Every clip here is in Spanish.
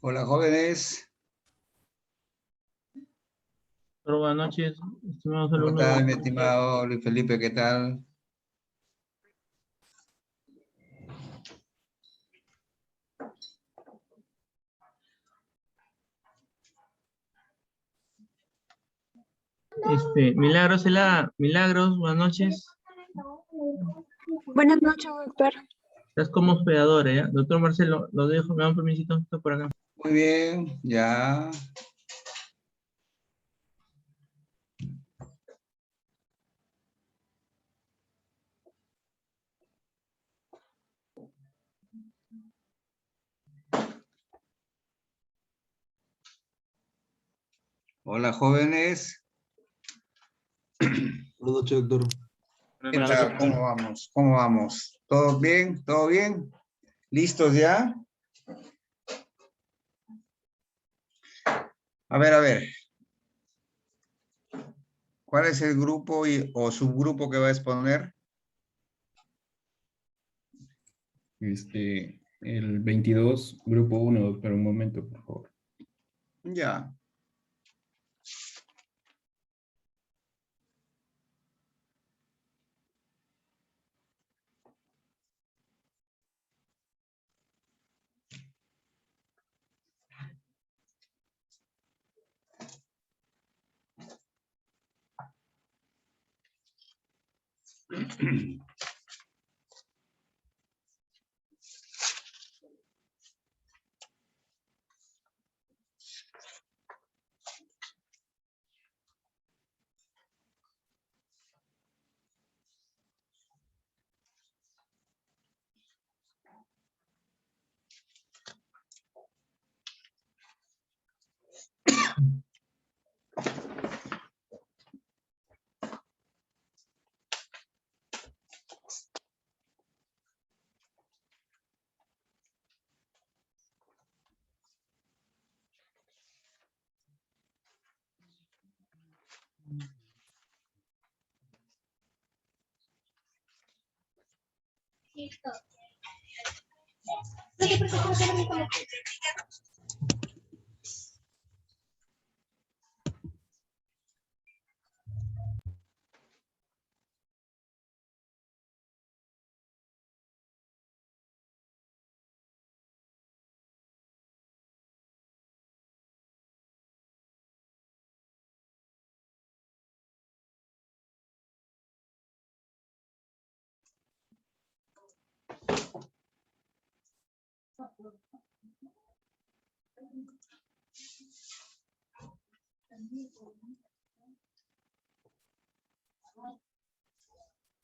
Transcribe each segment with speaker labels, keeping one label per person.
Speaker 1: Hola, jóvenes.
Speaker 2: Pero buenas noches, estimados
Speaker 1: ¿Cómo
Speaker 2: alumnos.
Speaker 1: estás, mi estimado Luis Felipe? ¿Qué tal?
Speaker 2: Milagros, buenas noches.
Speaker 3: Buenas noches, doctor.
Speaker 2: Estás como hospedadora, ¿ya? Doctor Marcelo, lo dejo, me da un permisito, estoy por acá.
Speaker 1: Muy bien, ya. Hola, jóvenes.
Speaker 4: Buenas noches, doctor.
Speaker 1: ¿Qué tal? ¿Cómo vamos? ¿Cómo vamos? ¿Todo bien? ¿Todo bien? ¿Listos ya? A ver. ¿Cuál es el grupo o subgrupo que va a exponer?
Speaker 4: El 22, grupo 1, doctor, un momento, por favor.
Speaker 1: Ya.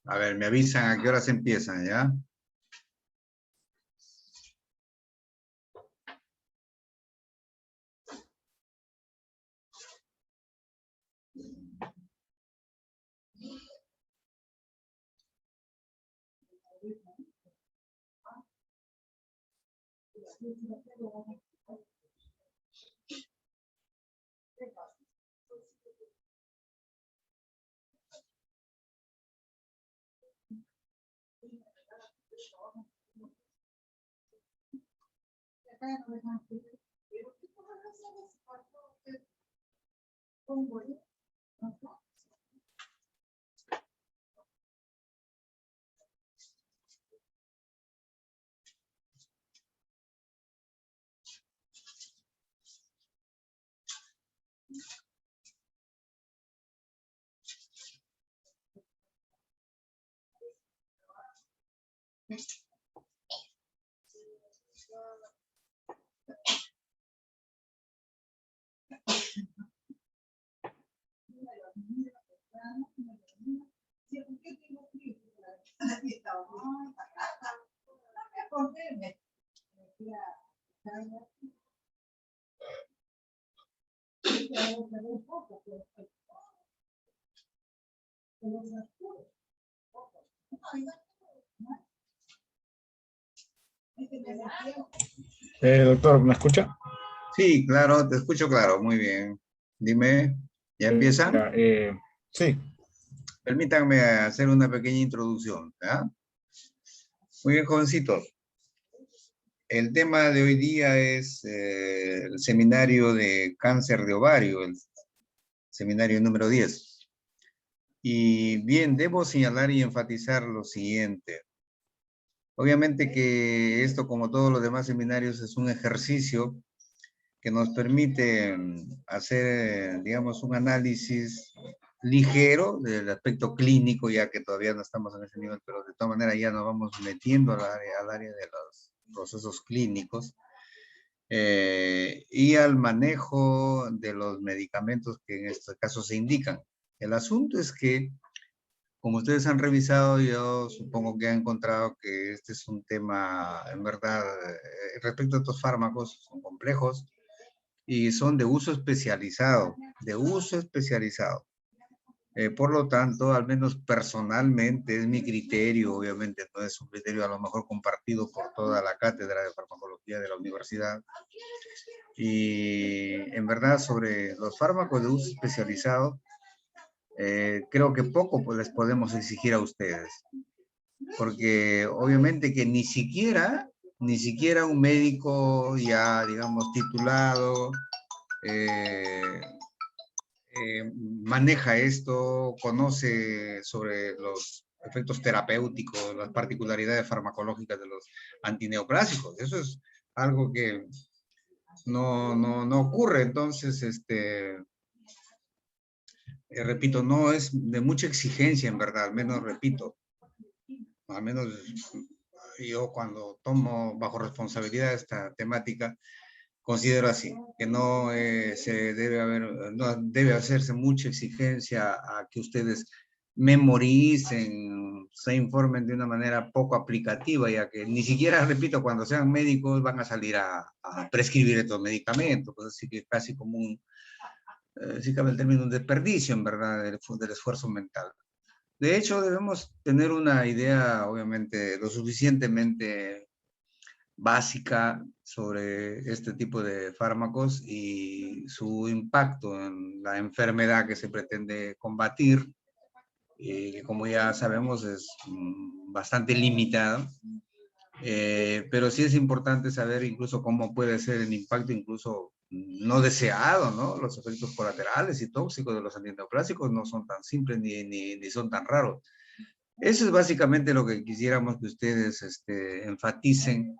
Speaker 1: A ver, me avisan a qué horas empiezan, ¿ya?
Speaker 5: Doctor, ¿me escucha?
Speaker 1: Sí, claro, te escucho claro. Muy bien. Dime, ¿ya empiezan?
Speaker 5: Ya, sí.
Speaker 1: Permítanme hacer una pequeña introducción, ¿ya? Muy bien, jovencitos. El tema de hoy día es el seminario de cáncer de ovario, el seminario número 10. Y bien, debo señalar y enfatizar lo siguiente. Obviamente que esto, como todos los demás seminarios, es un ejercicio que nos permite hacer, digamos, un análisis ligero del aspecto clínico, ya que todavía no estamos en ese nivel, pero de todas maneras ya nos vamos metiendo al área de los procesos clínicos y al manejo de los medicamentos que en este caso se indican. El asunto es que, como ustedes han revisado, yo supongo que han encontrado que este es un tema, en verdad, respecto a estos fármacos, son complejos y son de uso especializado, de uso especializado. Por lo tanto, al menos personalmente, es mi criterio, obviamente no es un criterio a lo mejor compartido por toda la cátedra de farmacología de la universidad. Y en verdad, sobre los fármacos de uso especializado, creo que poco pues, les podemos exigir a ustedes. Porque obviamente que ni siquiera un médico ya, digamos, titulado, maneja esto, conoce sobre los efectos terapéuticos, las particularidades farmacológicas de los antineoplásicos. Eso es algo que no ocurre. Entonces, repito, no es de mucha exigencia en verdad, al menos repito, al menos yo cuando tomo bajo responsabilidad esta temática, considero así, que no no debe hacerse mucha exigencia a que ustedes memoricen, se informen de una manera poco aplicativa, ya que ni siquiera, repito, cuando sean médicos van a salir a prescribir estos medicamentos, pues así que casi como si cabe el término, un desperdicio, en verdad, del esfuerzo mental. De hecho, debemos tener una idea, obviamente, lo suficientemente básica sobre este tipo de fármacos y su impacto en la enfermedad que se pretende combatir, que como ya sabemos es bastante limitado, pero sí es importante saber incluso cómo puede ser el impacto incluso no deseado, ¿no? Los efectos colaterales y tóxicos de los antineoplásicos no son tan simples ni son tan raros. Eso es básicamente lo que quisiéramos que ustedes enfaticen,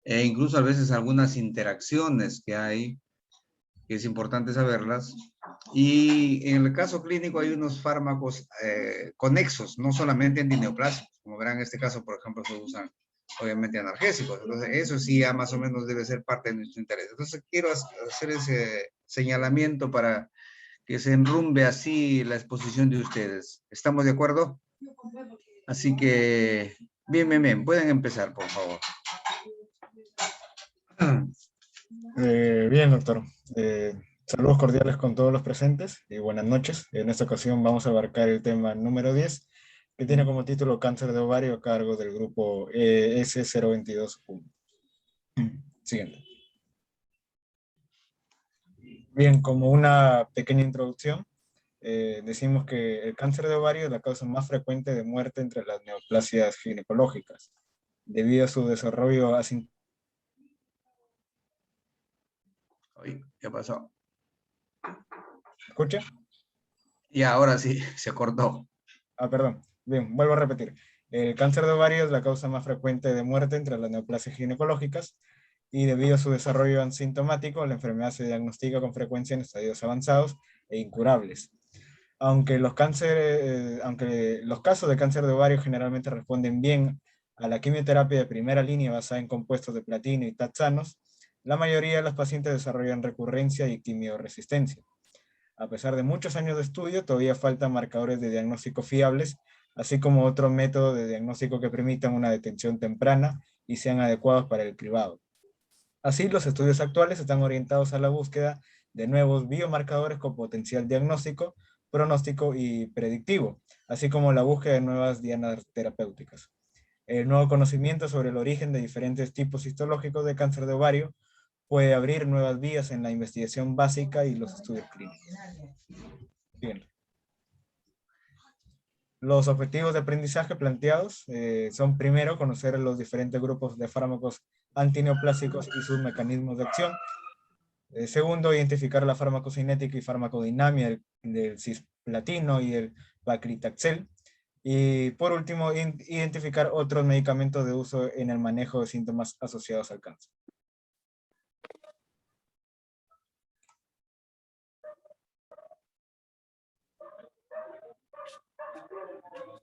Speaker 1: e incluso a veces algunas interacciones que hay, que es importante saberlas. Y en el caso clínico hay unos fármacos conexos, no solamente antineoplásicos, como verán en este caso, por ejemplo, se usan obviamente analgésicos. Entonces, eso sí ya más o menos debe ser parte de nuestro interés. Entonces, quiero hacer ese señalamiento para que se enrumbe así la exposición de ustedes. ¿Estamos de acuerdo? Así que, bien, pueden empezar, por favor.
Speaker 3: Bien, doctor. Saludos cordiales con todos los presentes y buenas noches. En esta ocasión vamos a abarcar el tema número 10, que tiene como título Cáncer de ovario a cargo del grupo S022-1. Siguiente. Bien, como una pequeña introducción, decimos que el cáncer de ovario es la causa más frecuente de muerte entre las neoplasias ginecológicas, debido a su desarrollo asintomático.
Speaker 1: ¿Qué pasó?
Speaker 3: ¿Escucha?
Speaker 1: Y ahora sí, se cortó.
Speaker 3: Perdón. Bien, vuelvo a repetir. El cáncer de ovario es la causa más frecuente de muerte entre las neoplasias ginecológicas y debido a su desarrollo asintomático, la enfermedad se diagnostica con frecuencia en estadios avanzados e incurables. Aunque los casos de cáncer de ovario generalmente responden bien a la quimioterapia de primera línea basada en compuestos de platino y taxanos, la mayoría de los pacientes desarrollan recurrencia y quimioresistencia. A pesar de muchos años de estudio, todavía faltan marcadores de diagnóstico fiables, así como otro método de diagnóstico que permitan una detención temprana y sean adecuados para el cribado. Así, los estudios actuales están orientados a la búsqueda de nuevos biomarcadores con potencial diagnóstico, pronóstico y predictivo, así como la búsqueda de nuevas dianas terapéuticas. El nuevo conocimiento sobre el origen de diferentes tipos histológicos de cáncer de ovario puede abrir nuevas vías en la investigación básica y los estudios clínicos. Bien. Los objetivos de aprendizaje planteados son, primero, conocer los diferentes grupos de fármacos antineoplásicos y sus mecanismos de acción. Segundo, identificar la farmacocinética y farmacodinamia del cisplatino y el paclitaxel. Y por último, identificar otros medicamentos de uso en el manejo de síntomas asociados al cáncer.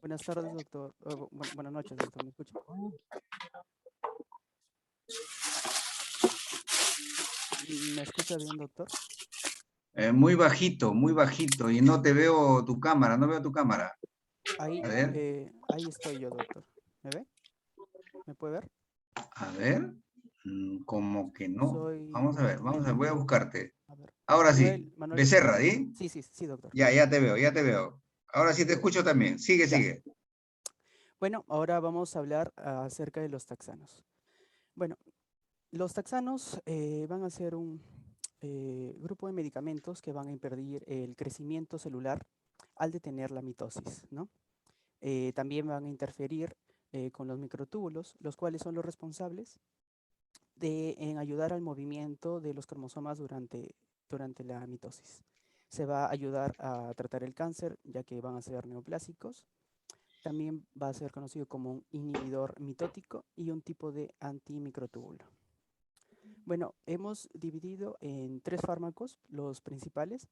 Speaker 5: Buenas tardes, doctor. Buenas noches, doctor. ¿Me escucha? ¿Me escucha bien, doctor?
Speaker 1: Muy bajito, y no te veo tu cámara, no veo tu cámara.
Speaker 5: Ahí,
Speaker 1: A ver,
Speaker 5: ahí estoy yo, doctor. ¿Me ve? ¿Me puede ver?
Speaker 1: a ver, como que no.
Speaker 5: Soy
Speaker 1: Vamos a ver, voy a buscarte.
Speaker 5: a ver,
Speaker 1: Ahora sí,
Speaker 5: Manuel
Speaker 1: Becerra,
Speaker 5: Becerra.
Speaker 1: ¿sí?
Speaker 5: Sí, sí, sí, doctor.
Speaker 1: Ya te veo, ya te veo. Ahora sí te escucho también. Sigue,
Speaker 5: Ya.
Speaker 1: sigue.
Speaker 5: Bueno, ahora vamos a hablar acerca de los taxanos. Bueno, los taxanos van a ser un grupo de medicamentos que van a impedir el crecimiento celular al detener la mitosis, ¿no? También van a interferir con los microtúbulos, los cuales son los responsables en ayudar al movimiento de los cromosomas durante la mitosis. Se va a ayudar a tratar el cáncer, ya que van a ser neoplásicos. También va a ser conocido como un inhibidor mitótico y un tipo de antimicrotúbulo. Bueno, hemos dividido en 3 fármacos los principales.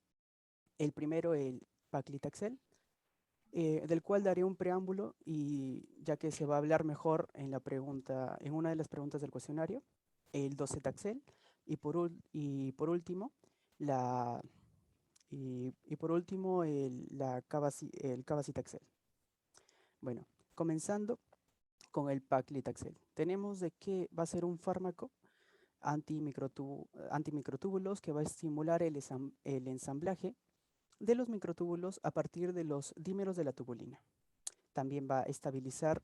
Speaker 5: El primero, el paclitaxel, del cual daré un preámbulo y ya que se va a hablar mejor en una de las preguntas del cuestionario, el docetaxel y por último la el cabazitaxel. Bueno, comenzando con el paclitaxel. Tenemos de que va a ser un fármaco antimicrotúbulos que va a estimular el ensamblaje de los microtúbulos a partir de los dímeros de la tubulina. También va a estabilizar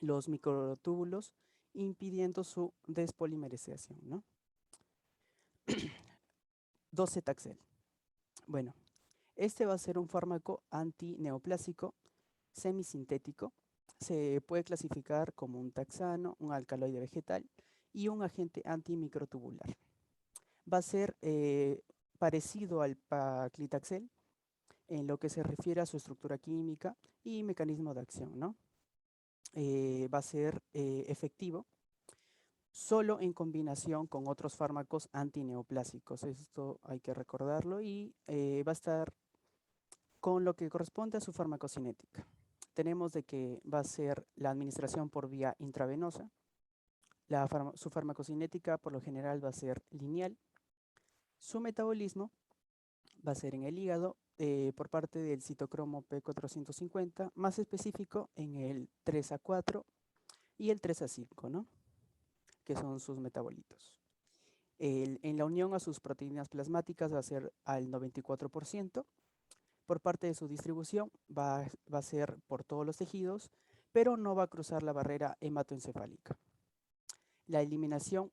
Speaker 5: los microtúbulos impidiendo su despolimerización, ¿no? Docetaxel. Bueno, este va a ser un fármaco antineoplásico semisintético. Se puede clasificar como un taxano, un alcaloide vegetal y un agente antimicrotubular. Va a ser parecido al paclitaxel en lo que se refiere a su estructura química y mecanismo de acción, ¿no? Va a ser efectivo solo en combinación con otros fármacos antineoplásicos. Esto hay que recordarlo y va a estar con lo que corresponde a su farmacocinética. Tenemos de que va a ser la administración por vía intravenosa. Su farmacocinética por lo general va a ser lineal. Su metabolismo va a ser en el hígado por parte del citocromo P450, más específico en el 3A4 y el 3A5, ¿no? Que son sus metabolitos. En la unión a sus proteínas plasmáticas va a ser al 94%. Por parte de su distribución va a ser por todos los tejidos, pero no va a cruzar la barrera hematoencefálica. La eliminación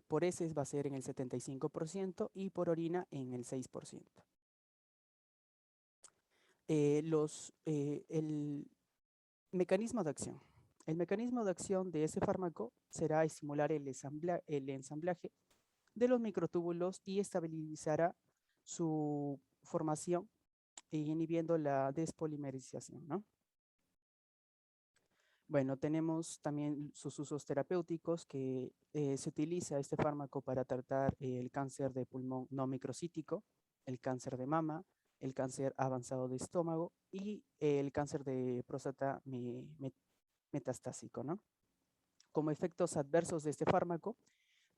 Speaker 5: por heces va a ser en el 75% y por orina en el 6%. El mecanismo de acción. El mecanismo de acción de ese fármaco será estimular el ensamblaje de los microtúbulos y estabilizará su formación inhibiendo la despolimerización, ¿no? Bueno, tenemos también sus usos terapéuticos que se utiliza este fármaco para tratar el cáncer de pulmón no microcítico, el cáncer de mama, el cáncer avanzado de estómago y el cáncer de próstata metastásico, ¿no? Como efectos adversos de este fármaco,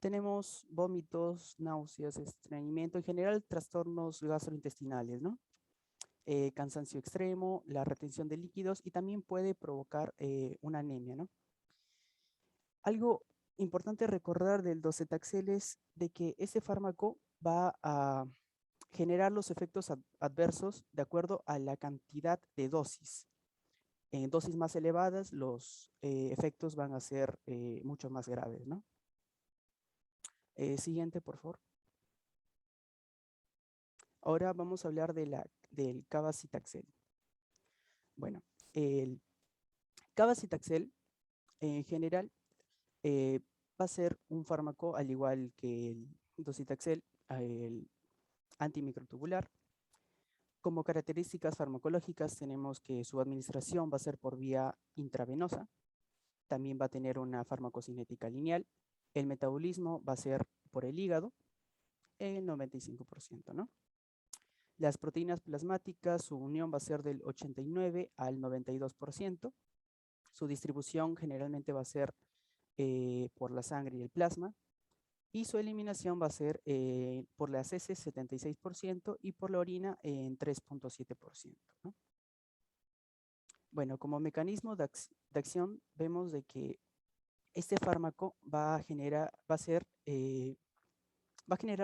Speaker 5: tenemos vómitos, náuseas, estreñimiento, en general trastornos gastrointestinales, ¿no? Cansancio extremo, la retención de líquidos y también puede provocar una anemia, ¿no? Algo importante recordar del docetaxel es de que ese fármaco va a generar los efectos adversos de acuerdo a la cantidad de dosis. En dosis más elevadas, los efectos van a ser mucho más graves, ¿no? Siguiente, por favor. Ahora vamos a hablar del cabazitaxel. Bueno, el cabazitaxel en general va a ser un fármaco al igual que el docetaxel, el antimicrotubular. Como características farmacológicas tenemos que su administración va a ser por vía intravenosa, también va a tener una farmacocinética lineal, el metabolismo va a ser por el hígado, el 95%, ¿no? Las proteínas plasmáticas, su unión va a ser del 89 al 92%, su distribución generalmente va a ser por la sangre y el plasma, y su eliminación va a ser por las heces 76% y por la orina en 3.7%, ¿no? Bueno, como mecanismo de acción vemos de que este fármaco va a generar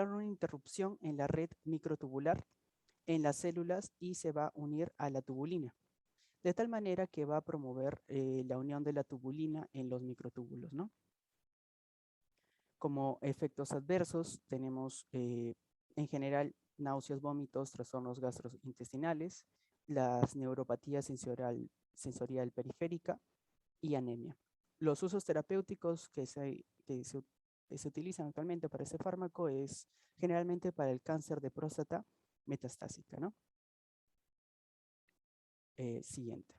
Speaker 5: una interrupción en la red microtubular en las células y se va a unir a la tubulina, de tal manera que va a promover la unión de la tubulina en los microtúbulos, ¿no? Como efectos adversos tenemos en general náuseas, vómitos, trastornos gastrointestinales, las neuropatías sensorial periférica y anemia. Los usos terapéuticos que se utilizan actualmente para este fármaco es generalmente para el cáncer de próstata metastásica, ¿no? Siguiente.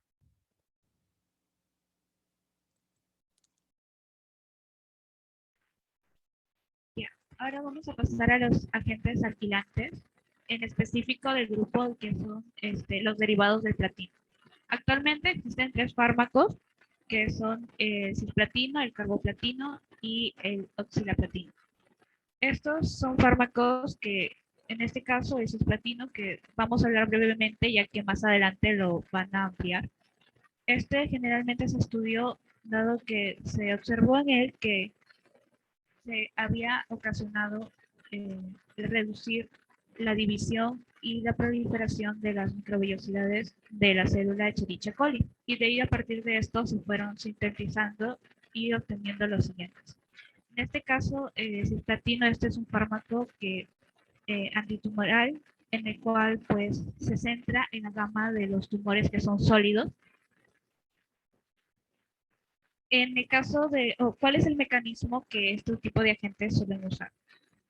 Speaker 6: Ya, ahora vamos a pasar a los agentes alquilantes, en específico del grupo que son los derivados del platino. Actualmente existen 3 fármacos que son el cisplatino, el carboplatino y el oxaliplatino. Estos son fármacos que, en este caso, el cisplatino, que vamos a hablar brevemente ya que más adelante lo van a ampliar. Generalmente se estudió dado que se observó en él que se había ocasionado reducir la división y la proliferación de las microvellosidades de la célula Escherichia coli. Y de ahí, a partir de esto, se fueron sintetizando y obteniendo los siguientes. En este caso, cisplatino, es un fármaco que antitumoral, en el cual pues se centra en la gama de los tumores que son sólidos. En el caso de, ¿cuál es el mecanismo que este tipo de agentes suelen usar?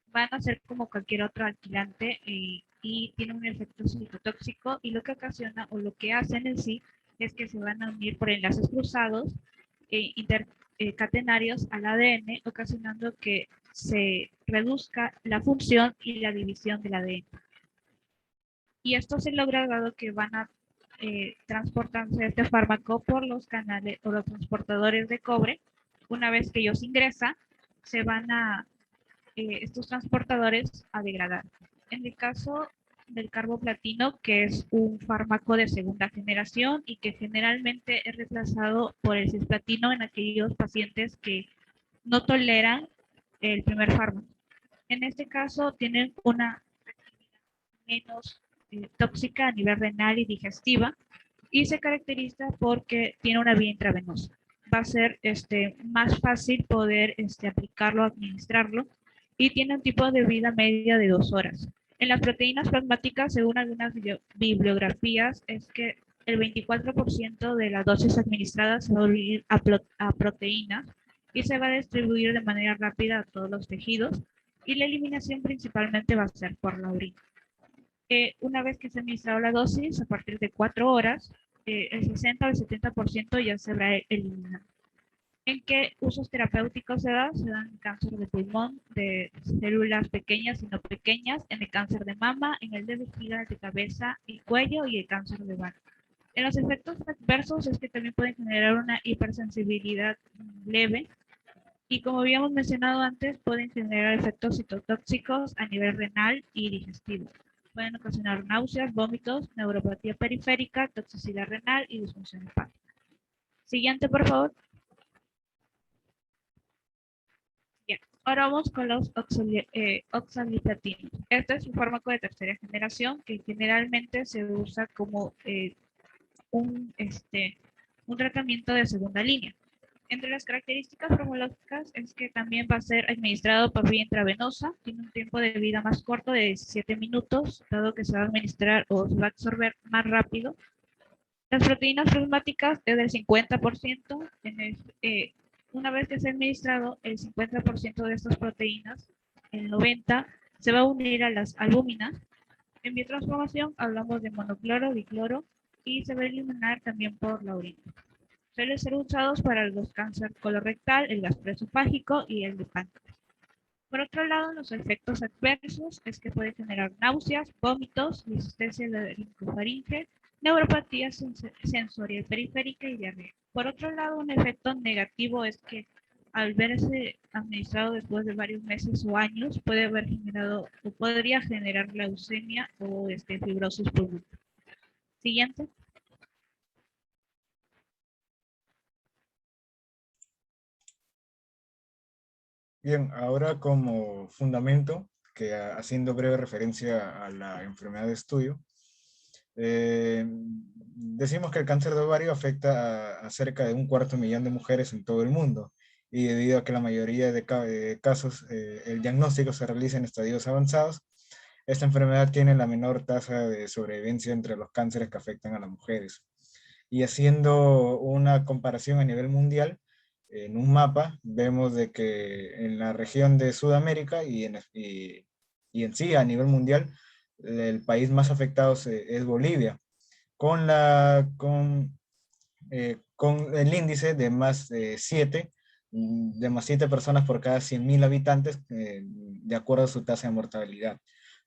Speaker 6: Van a ser como cualquier otro alquilante y tiene un efecto citotóxico, y lo que ocasiona o lo que hacen en sí es que se van a unir por enlaces cruzados intercatenarios al ADN, ocasionando que se reduzca la función y la división del ADN. Y esto se logra dado que van a transportarse este fármaco por los canales o los transportadores de cobre. Una vez que ellos ingresan, se van a estos transportadores a degradar. En el caso del carboplatino, que es un fármaco de segunda generación y que generalmente es reemplazado por el cisplatino en aquellos pacientes que no toleran el primer fármaco. En este caso tienen una menos tóxica a nivel renal y digestiva, y se caracteriza porque tiene una vía intravenosa. Va a ser más fácil poder aplicarlo, administrarlo, y tiene un tipo de vida media de 2 horas. En las proteínas plasmáticas, según algunas bibliografías, es que el 24% de las dosis administradas se va a unir a proteínas y se va a distribuir de manera rápida a todos los tejidos, y la eliminación principalmente va a ser por la orina. Una vez que se ha administrado la dosis, a partir de 4 horas, el 60 o el 70% ya se habrá eliminado. ¿En qué usos terapéuticos se dan? Se dan en cáncer de pulmón, de células pequeñas y no pequeñas, en el cáncer de mama, en el de vejiga, el de cabeza y cuello, y el cáncer de mama. En los efectos adversos es que también pueden generar una hipersensibilidad leve, y como habíamos mencionado antes, pueden generar efectos citotóxicos a nivel renal y digestivo. Pueden ocasionar náuseas, vómitos, neuropatía periférica, toxicidad renal y disfunción hepática. Siguiente, por favor. Bien, ahora vamos con los oxaliplatinos. Este es un fármaco de tercera generación que generalmente se usa como un tratamiento de segunda línea. Entre las características farmacológicas es que también va a ser administrado por vía intravenosa, tiene un tiempo de vida más corto de 17 minutos, dado que se va a administrar o se va a absorber más rápido. Las proteínas plasmáticas es del 50%. Una vez que se ha administrado el 50% de estas proteínas, el 90% se va a unir a las albúminas. En biotransformación hablamos de monocloro, dicloro y se va a eliminar también por la orina. Suelen ser usados para los cáncer colorectal, el gastroesofágico y el de páncreas. Por otro lado, los efectos adversos es que puede generar náuseas, vómitos, resistencia de la linfofaringe, neuropatía sensorial periférica y diarrea. Por otro lado, un efecto negativo es que al verse administrado después de varios meses o años, puede haber generado o podría generar leucemia o fibrosis pulmonar. Siguiente.
Speaker 3: Bien, ahora como fundamento, que haciendo breve referencia a la enfermedad de estudio, decimos que el cáncer de ovario afecta a cerca de 250.000 de mujeres en todo el mundo, y debido a que la mayoría de casos el diagnóstico se realiza en estadios avanzados, esta enfermedad tiene la menor tasa de sobrevivencia entre los cánceres que afectan a las mujeres. Y haciendo una comparación a nivel mundial, en un mapa vemos de que en la región de Sudamérica y en sí a nivel mundial, el país más afectado es Bolivia, con el índice de más 7 personas por cada 100.000 habitantes, de acuerdo a su tasa de mortalidad.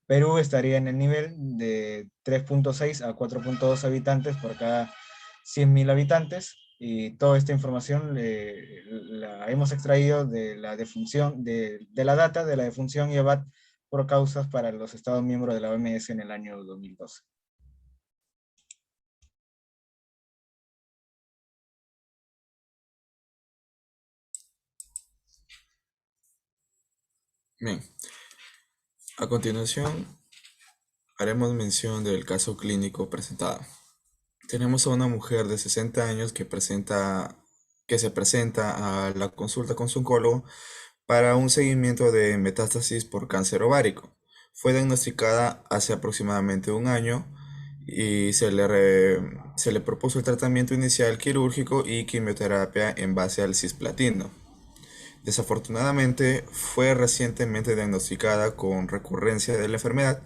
Speaker 3: Perú estaría en el nivel de 3.6 a 4.2 habitantes por cada 100.000 habitantes, y toda esta información la hemos extraído de la defunción, de la data de la defunción y abad por causas para los Estados miembros de la OMS en el año 2012.
Speaker 7: Bien, a continuación haremos mención del caso clínico presentado. Tenemos a una mujer de 60 años que se presenta a la consulta con su oncólogo para un seguimiento de metástasis por cáncer ovárico. Fue diagnosticada hace aproximadamente un año y se le propuso el tratamiento inicial quirúrgico y quimioterapia en base al cisplatino. Desafortunadamente, fue recientemente diagnosticada con recurrencia de la enfermedad.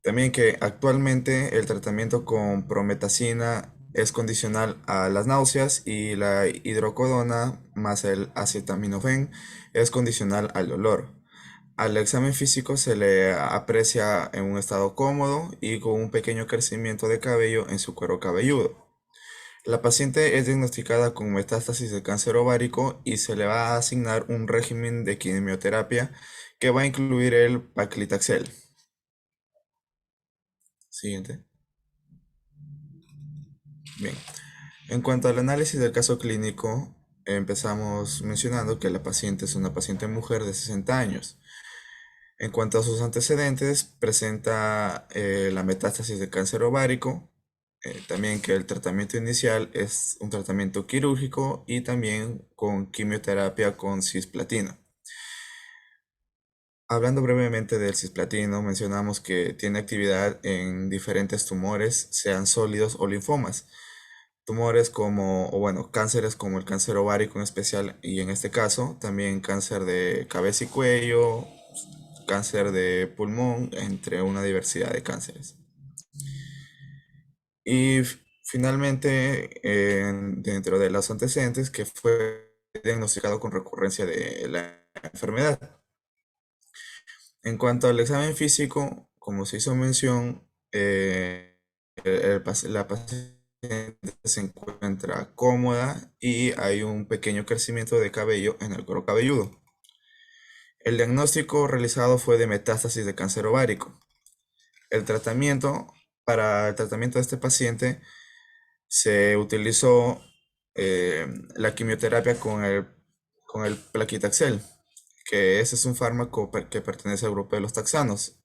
Speaker 7: También que actualmente el tratamiento con prometacina es condicional a las náuseas y la hidrocodona más el acetaminofén es condicional al dolor. Al examen físico se le aprecia en un estado cómodo y con un pequeño crecimiento de cabello en su cuero cabelludo. La paciente es diagnosticada con metástasis de cáncer ovárico y se le va a asignar un régimen de quimioterapia que va a incluir el paclitaxel. Siguiente. Bien. En cuanto al análisis del caso clínico, empezamos mencionando que la paciente es una paciente mujer de 60 años. En cuanto a sus antecedentes, presenta la metástasis de cáncer ovárico, también que el tratamiento inicial es un tratamiento quirúrgico y también con quimioterapia con cisplatino. Hablando brevemente del cisplatino, mencionamos que tiene actividad en diferentes tumores, sean sólidos o linfomas. Tumores cánceres como el cáncer ovárico en especial, y en este caso también cáncer de cabeza y cuello, cáncer de pulmón, entre una diversidad de cánceres. Y finalmente, dentro de los antecedentes, que fue diagnosticado con recurrencia de la enfermedad. En cuanto al examen físico, como se hizo mención, la paciente se encuentra cómoda y hay un pequeño crecimiento de cabello en el cuero cabelludo. El diagnóstico realizado fue de metástasis de cáncer ovárico. Para el tratamiento de este paciente se utilizó la quimioterapia con el plaquitaxel, que ese es un fármaco que pertenece al grupo de los taxanos.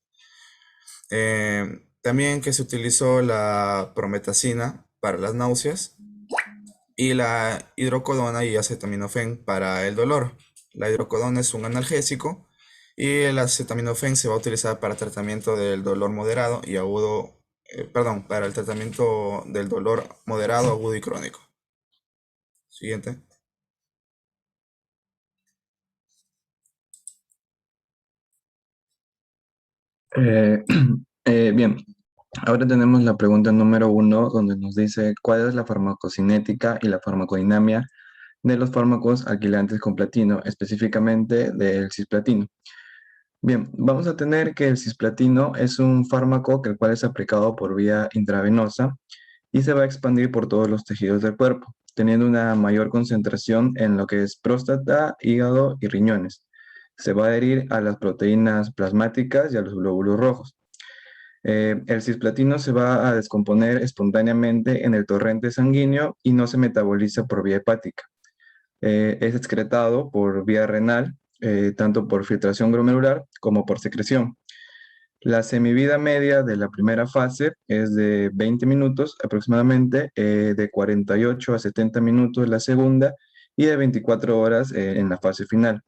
Speaker 7: También que se utilizó la prometacina para las náuseas y la hidrocodona y acetaminofén para el dolor. La hidrocodona es un analgésico y el acetaminofén se va a utilizar para tratamiento del dolor moderado y agudo para el tratamiento del dolor moderado, agudo y crónico. Siguiente.
Speaker 8: Eh, bien, ahora tenemos la pregunta número 1, donde nos dice cuál es la farmacocinética y la farmacodinamia de los fármacos alquilantes con platino, específicamente del cisplatino. Bien, vamos a tener que el cisplatino es un fármaco que el cual es aplicado por vía intravenosa y se va a expandir por todos los tejidos del cuerpo, teniendo una mayor concentración en lo que es próstata, hígado y riñones. Se va a adherir a las proteínas plasmáticas y a los glóbulos rojos. El cisplatino se va a descomponer espontáneamente en el torrente sanguíneo y no se metaboliza por vía hepática. Es excretado por vía renal, tanto por filtración glomerular como por secreción. La semivida media de la primera fase es de 20 minutos aproximadamente, de 48 a 70 minutos la segunda y de 24 horas en la fase final.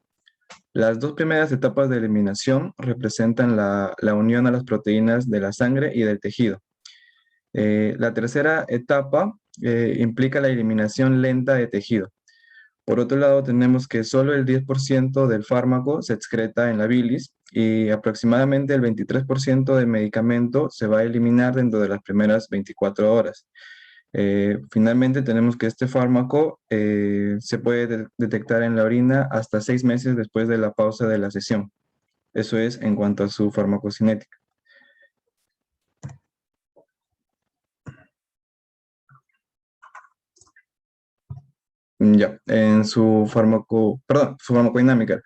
Speaker 8: Las dos primeras etapas de eliminación representan la unión a las proteínas de la sangre y del tejido. La tercera etapa implica la eliminación lenta de tejido. Por otro lado, tenemos que solo el 10% del fármaco se excreta en la bilis y aproximadamente el 23% del medicamento se va a eliminar dentro de las primeras 24 horas. Finalmente, tenemos que este fármaco se puede detectar en la orina hasta 6 meses después de la pausa de la sesión. Eso es en cuanto a su farmacocinética. Ya, en su farmacodinámica.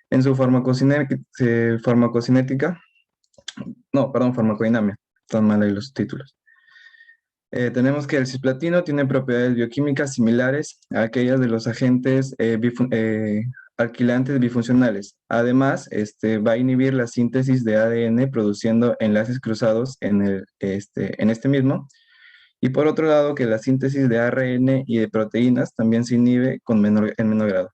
Speaker 8: En su farmacocinética, no, perdón, farmacodinamia, están mal ahí los títulos. Tenemos que el cisplatino tiene propiedades bioquímicas similares a aquellas de los agentes alquilantes bifuncionales. Además, va a inhibir la síntesis de ADN produciendo enlaces cruzados en este mismo. Y por otro lado, que la síntesis de ARN y de proteínas también se inhibe en menor grado.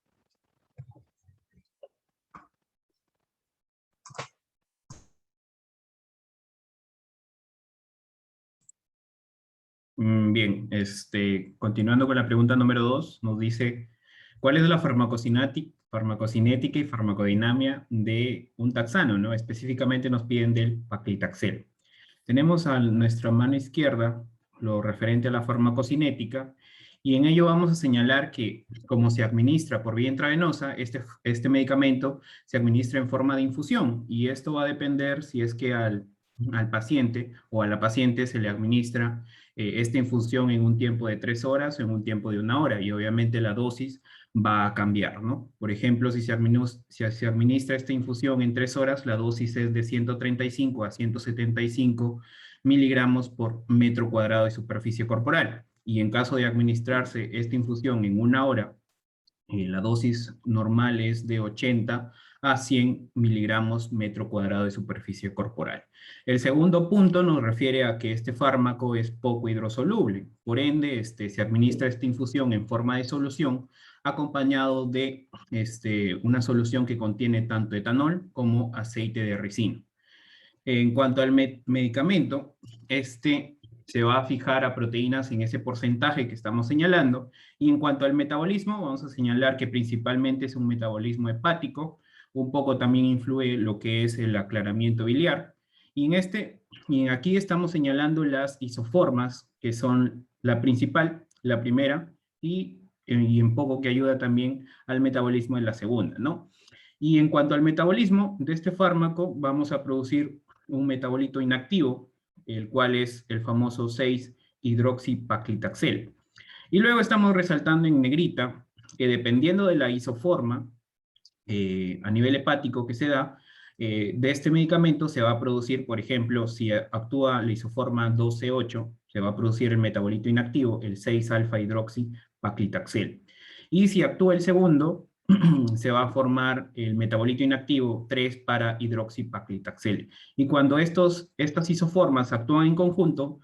Speaker 4: Bien, continuando con la pregunta número 2, nos dice, ¿cuál es la farmacocinética y farmacodinamia de un taxano, ¿no? Específicamente nos piden del paclitaxel. Tenemos a nuestra mano izquierda lo referente a la farmacocinética, y en ello vamos a señalar que, como se administra por vía intravenosa, este medicamento se administra en forma de infusión, y esto va a depender si es que al paciente o a la paciente se le administra esta infusión en un tiempo de 3 horas o en un tiempo de 1 hora, y obviamente la dosis va a cambiar, ¿no? Por ejemplo, si se administra esta infusión en 3 horas, la dosis es de 135 a 175 miligramos por metro cuadrado de superficie corporal. Y en caso de administrarse esta infusión en 1 hora, la dosis normal es de 80 a 100 miligramos metro cuadrado de superficie corporal. El segundo punto nos refiere a que este fármaco es poco hidrosoluble. Por ende, se administra esta infusión en forma de solución, acompañado de una solución que contiene tanto etanol como aceite de ricino. En cuanto al medicamento, se va a fijar a proteínas en ese porcentaje que estamos señalando, y en cuanto al metabolismo, vamos a señalar que principalmente es un metabolismo hepático, un poco también influye lo que es el aclaramiento biliar, y aquí estamos señalando las isoformas, que son la principal, la primera, y en poco que ayuda también al metabolismo en la segunda, ¿no? Y en cuanto al metabolismo de este fármaco, vamos a producir un metabolito inactivo, el cual es el famoso 6-hidroxipaclitaxel. Y luego estamos resaltando en negrita que dependiendo de la isoforma a nivel hepático que se da, de este medicamento se va a producir, por ejemplo, si actúa la isoforma 12,8, se va a producir el metabolito inactivo, el 6-alfa-hidroxipaclitaxel. Y si actúa el segundo, se va a formar el metabolito inactivo 3-para-hidroxipaclitaxel. Y cuando estas isoformas actúan en conjunto,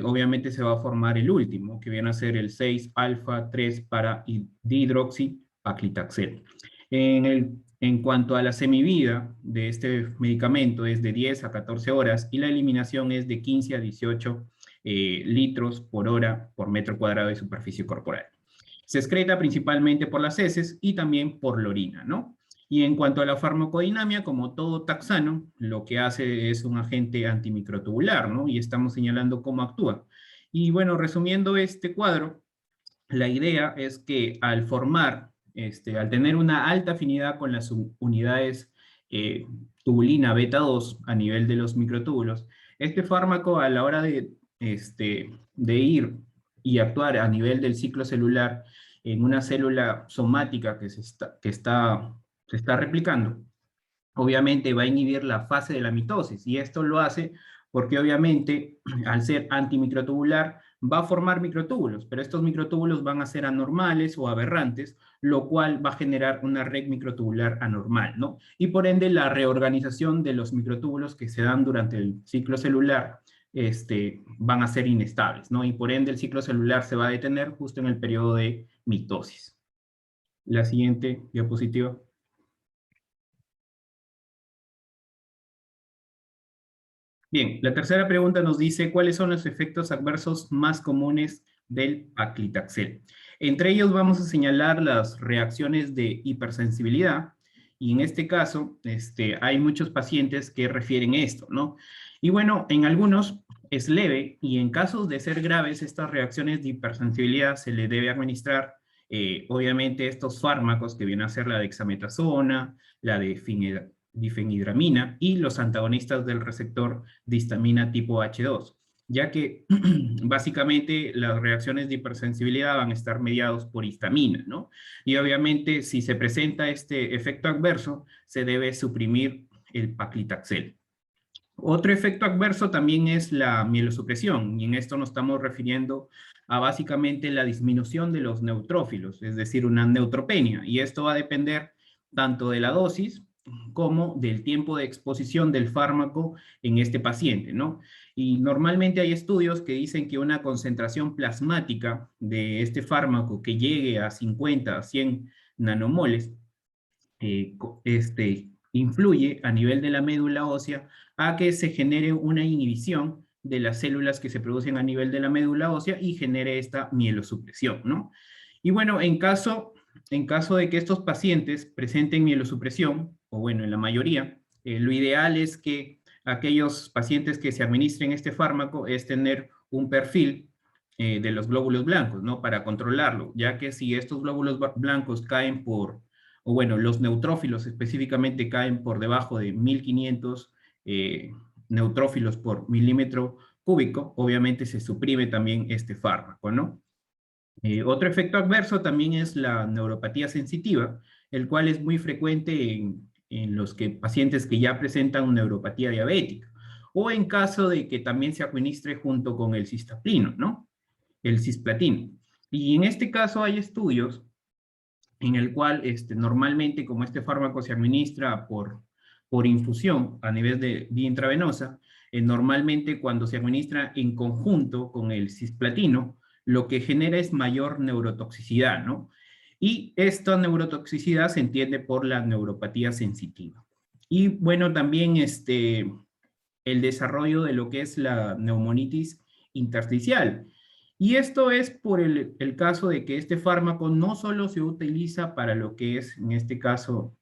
Speaker 4: obviamente se va a formar el último, que viene a ser el 6-alfa-3-para-dihidroxipaclitaxel. En En cuanto a la semivida de este medicamento es de 10 a 14 horas y la eliminación es de 15 a 18 litros por hora por metro cuadrado de superficie corporal. Se excreta principalmente por las heces y también por la orina, ¿no? Y en cuanto a la farmacodinamia, como todo taxano, lo que hace es un agente antimicrotubular, ¿no? Y estamos señalando cómo actúa. Y bueno, resumiendo este cuadro, la idea es que al formar, al tener una alta afinidad con las unidades eh, tubulina beta 2 a nivel de los microtúbulos, este fármaco a la hora de ir y actuar a nivel del ciclo celular en una célula somática que se está replicando, obviamente va a inhibir la fase de la mitosis, y esto lo hace porque obviamente al ser antimicrotubular va a formar microtúbulos, pero estos microtúbulos van a ser anormales o aberrantes, lo cual va a generar una red microtubular anormal, ¿no? Y por ende la reorganización de los microtúbulos que se dan durante el ciclo celular van a ser inestables, ¿no? Y por ende el ciclo celular se va a detener justo en el periodo de mitosis. La siguiente diapositiva. Bien, la tercera pregunta nos dice cuáles son los efectos adversos más comunes del paclitaxel. Entre ellos vamos a señalar las reacciones de hipersensibilidad, y en este caso hay muchos pacientes que refieren esto, ¿no? Y bueno, en algunos es leve, y en casos de ser graves, estas reacciones de hipersensibilidad se le debe administrar, obviamente, estos fármacos que vienen a ser la dexametasona, la difenhidramina y los antagonistas del receptor de histamina tipo H2, ya que básicamente las reacciones de hipersensibilidad van a estar mediados por histamina, ¿no? Y obviamente si se presenta este efecto adverso, se debe suprimir el paclitaxel. Otro efecto adverso también es la mielosupresión, y en esto nos estamos refiriendo a básicamente la disminución de los neutrófilos, es decir, una neutropenia, y esto va a depender tanto de la dosis como del tiempo de exposición del fármaco en este paciente, ¿no? Y normalmente hay estudios que dicen que una concentración plasmática de este fármaco que llegue a 50 a 100 nanomoles influye a nivel de la médula ósea a que se genere una inhibición de las células que se producen a nivel de la médula ósea y genere esta mielosupresión, ¿no? Y bueno, en caso de que estos pacientes presenten mielosupresión, o bueno, en la mayoría, lo ideal es que aquellos pacientes que se administren este fármaco es tener un perfil de los glóbulos blancos, ¿no? Para controlarlo, ya que si estos glóbulos blancos caen o bueno, los neutrófilos específicamente caen por debajo de 1500 neutrófilos por milímetro cúbico, obviamente se suprime también este fármaco, ¿no? Otro efecto adverso también es la neuropatía sensitiva, el cual es muy frecuente en los pacientes que ya presentan neuropatía diabética, o en caso de que también se administre junto con el cistaplino, ¿no? El cisplatino. Y en este caso hay estudios en el cual normalmente, como este fármaco se administra por infusión a nivel de vía intravenosa, normalmente cuando se administra en conjunto con el cisplatino, lo que genera es mayor neurotoxicidad, ¿no? Y esta neurotoxicidad se entiende por la neuropatía sensitiva. Y bueno, también el desarrollo de lo que es la neumonitis intersticial. Y esto es por el caso de que este fármaco no solo se utiliza para lo que es, en este caso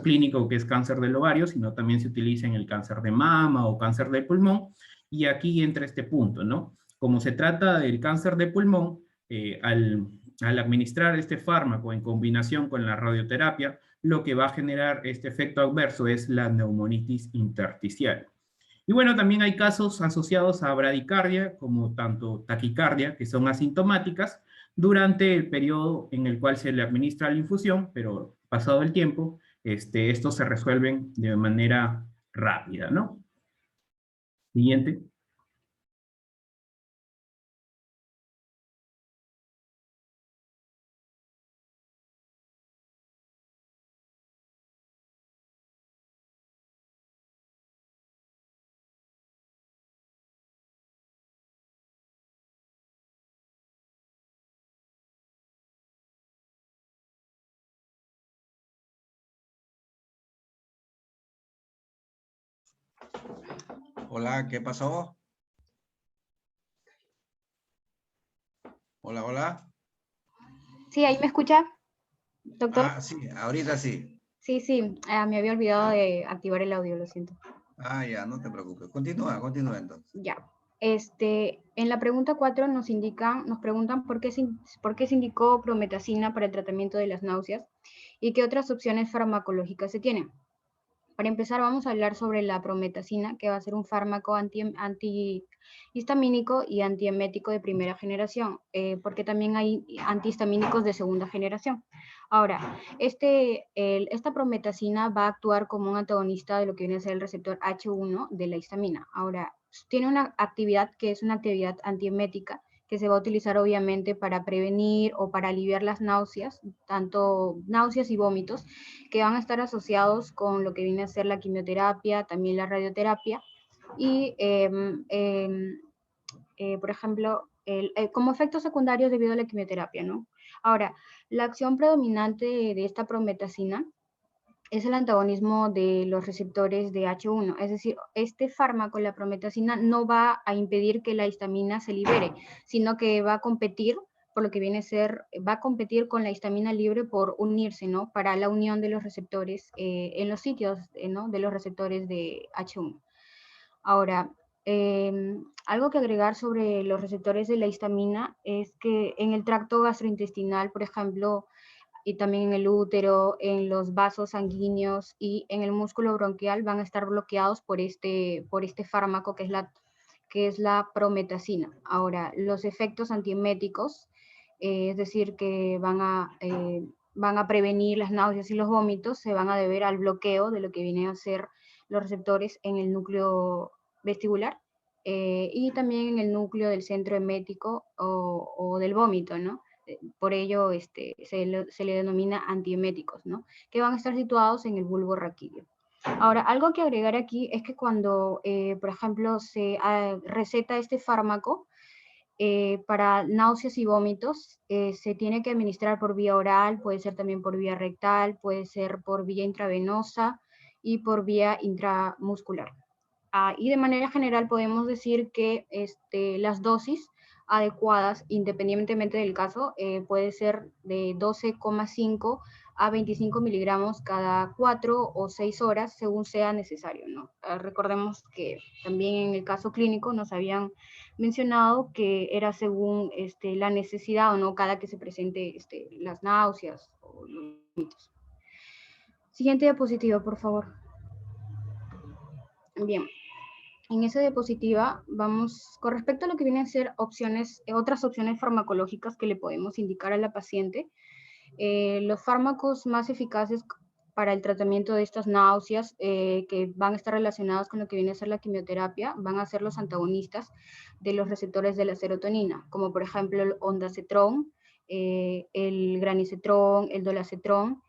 Speaker 4: clínico, que es cáncer del ovario, sino también se utiliza en el cáncer de mama o cáncer de pulmón, y aquí entra este punto, ¿no? Como se trata del cáncer de pulmón, al administrar este fármaco en combinación con la radioterapia, lo que va a generar este efecto adverso es la neumonitis intersticial. Y bueno, también hay casos asociados a bradicardia, como tanto taquicardia, que son asintomáticas, durante el periodo en el cual se le administra la infusión, pero pasado el tiempo, estos se resuelven de manera rápida, ¿no? Siguiente.
Speaker 1: Hola, ¿qué pasó? Hola, hola.
Speaker 9: Sí, ahí me escucha, doctor.
Speaker 1: Ah, sí, ahorita sí.
Speaker 9: Sí, sí, me había olvidado de activar el audio, lo siento.
Speaker 1: Ah, ya, no te preocupes. Continúa entonces.
Speaker 9: Ya. En la pregunta 4 nos preguntan por qué se indicó prometacina para el tratamiento de las náuseas y qué otras opciones farmacológicas se tienen. Para empezar, vamos a hablar sobre la prometacina, que va a ser un fármaco antihistamínico y antiemético de primera generación, porque también hay antihistamínicos de segunda generación. Ahora, esta prometacina va a actuar como un antagonista de lo que viene a ser el receptor H1 de la histamina. Ahora, tiene una actividad que es una actividad antiemética, que se va a utilizar obviamente para prevenir o para aliviar las náuseas, tanto náuseas y vómitos, que van a estar asociados con lo que viene a ser la quimioterapia, también la radioterapia, y por ejemplo, como efectos secundarios debido a la quimioterapia, ¿no? Ahora, la acción predominante de esta prometacina es el antagonismo de los receptores de H1, es decir, este fármaco, la prometacina, no va a impedir que la histamina se libere, sino que va a competir, por lo que viene a ser, va a competir con la histamina libre por unirse, ¿no? Para la unión de los receptores en los sitios, ¿no? De los receptores de H1. Ahora, algo que agregar sobre los receptores de la histamina es que en el tracto gastrointestinal, por ejemplo, y también en el útero, en los vasos sanguíneos y en el músculo bronquial van a estar bloqueados por este fármaco que es la prometacina. Ahora, los efectos antieméticos, es decir, que van a prevenir las náuseas y los vómitos, se van a deber al bloqueo de lo que vienen a ser los receptores en el núcleo vestibular y también en el núcleo del centro emético o del vómito, ¿no? Por ello se le denomina antieméticos, ¿no? Que van a estar situados en el bulbo raquídeo. Ahora, algo que agregar aquí es que cuando, por ejemplo, se receta este fármaco para náuseas y vómitos, se tiene que administrar por vía oral, puede ser también por vía rectal, puede ser por vía intravenosa y por vía intramuscular. Y de manera general podemos decir que las dosis adecuadas, independientemente del caso, puede ser de 12,5 a 25 miligramos cada 4 o 6 horas, según sea necesario, ¿no? Recordemos que también en el caso clínico nos habían mencionado que era según la necesidad o no cada que se presente las náuseas o los vómitos. Siguiente diapositiva, por favor. Bien. En esa diapositiva vamos, con respecto a lo que vienen a ser otras opciones farmacológicas que le podemos indicar a la paciente, los fármacos más eficaces para el tratamiento de estas náuseas que van a estar relacionados con lo que viene a ser la quimioterapia van a ser los antagonistas de los receptores de la serotonina, como por ejemplo el ondansetron, el granisetron, el dolasetron,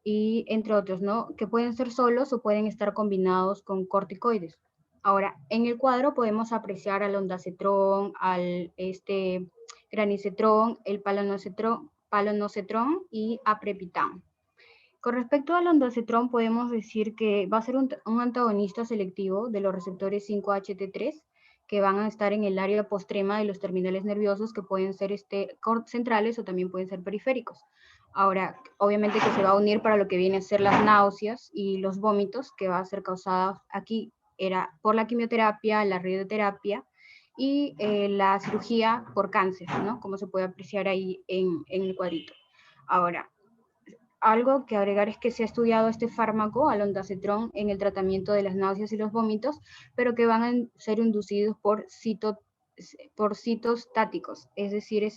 Speaker 9: y entre otros, ¿no? Que pueden ser solos o pueden estar combinados con corticoides. Ahora, en el cuadro podemos apreciar al ondansetron, al granisetron, el palonosetron y aprepitam. Con respecto al ondansetron, podemos decir que va a ser un antagonista selectivo de los receptores 5-HT3 que van a estar en el área postrema de los terminales nerviosos que pueden ser centrales o también pueden ser periféricos. Ahora, obviamente que se va a unir para lo que viene a ser las náuseas y los vómitos, que va a ser causada aquí era por la quimioterapia, la radioterapia y la cirugía por cáncer, ¿no? Como se puede apreciar ahí en el cuadrito. Ahora, algo que agregar es que se ha estudiado este fármaco, al ondansetron, en el tratamiento de las náuseas y los vómitos, pero que van a ser inducidos por citostáticos, es decir,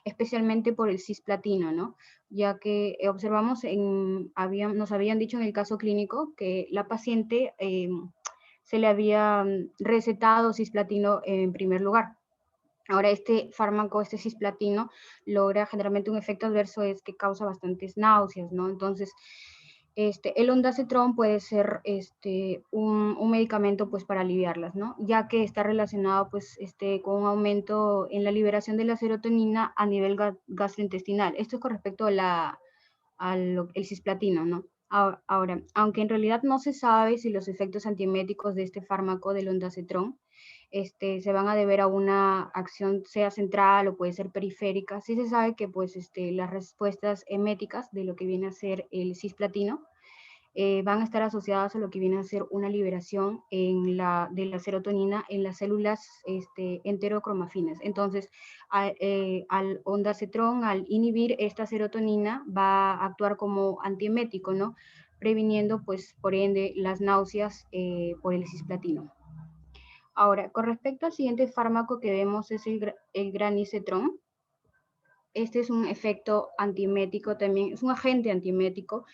Speaker 9: especialmente por el cisplatino, ¿no? Ya que observamos, nos habían dicho en el caso clínico que la paciente se le había recetado cisplatino en primer lugar. Ahora, este fármaco, este cisplatino, logra generalmente un efecto adverso, es que causa bastantes náuseas, ¿no? Entonces, el ondansetron puede ser un medicamento pues para aliviarlas, ¿no? Ya que está relacionado pues con un aumento en la liberación de la serotonina a nivel gastrointestinal. Esto es con respecto a el cisplatino, ¿no? Ahora, aunque en realidad no se sabe si los efectos antieméticos de este fármaco del ondansetron se van a deber a una acción sea central o puede ser periférica, sí se sabe que pues, las respuestas eméticas de lo que viene a ser el cisplatino van a estar asociadas a lo que viene a ser una liberación de la serotonina en las células enterocromafinas. Entonces, al ondansetron, al inhibir esta serotonina, va a actuar como antiemético, ¿no? Previniendo, pues, por ende, las náuseas por el cisplatino. Ahora, con respecto al siguiente fármaco que vemos es el granisetron. Este es un efecto antiemético también, es un agente antiemético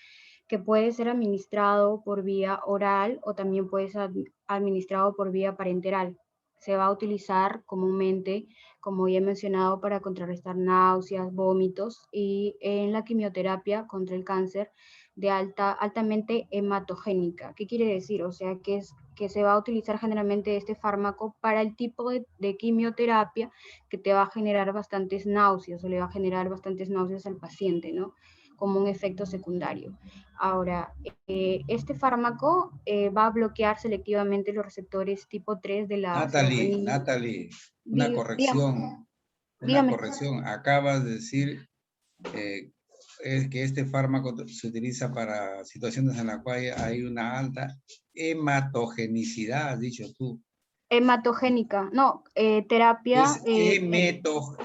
Speaker 9: que puede ser administrado por vía oral o también puede ser administrado por vía parenteral. Se va a utilizar comúnmente, como ya he mencionado, para contrarrestar náuseas, vómitos y en la quimioterapia contra el cáncer de altamente hematogénica. ¿Qué quiere decir? O sea, que se va a utilizar generalmente este fármaco para el tipo de quimioterapia que te va a generar bastantes náuseas o le va a generar bastantes náuseas al paciente, ¿no? Como un efecto secundario. Ahora, este fármaco va a bloquear selectivamente los receptores tipo 3 de la serotonina.
Speaker 1: Natalie, una corrección.
Speaker 9: Dígame.
Speaker 1: Una corrección. Acabas de decir es que este fármaco se utiliza para situaciones en las cuales hay una alta hematogenicidad, has dicho tú.
Speaker 9: Hematogénica, no, terapia.
Speaker 1: Es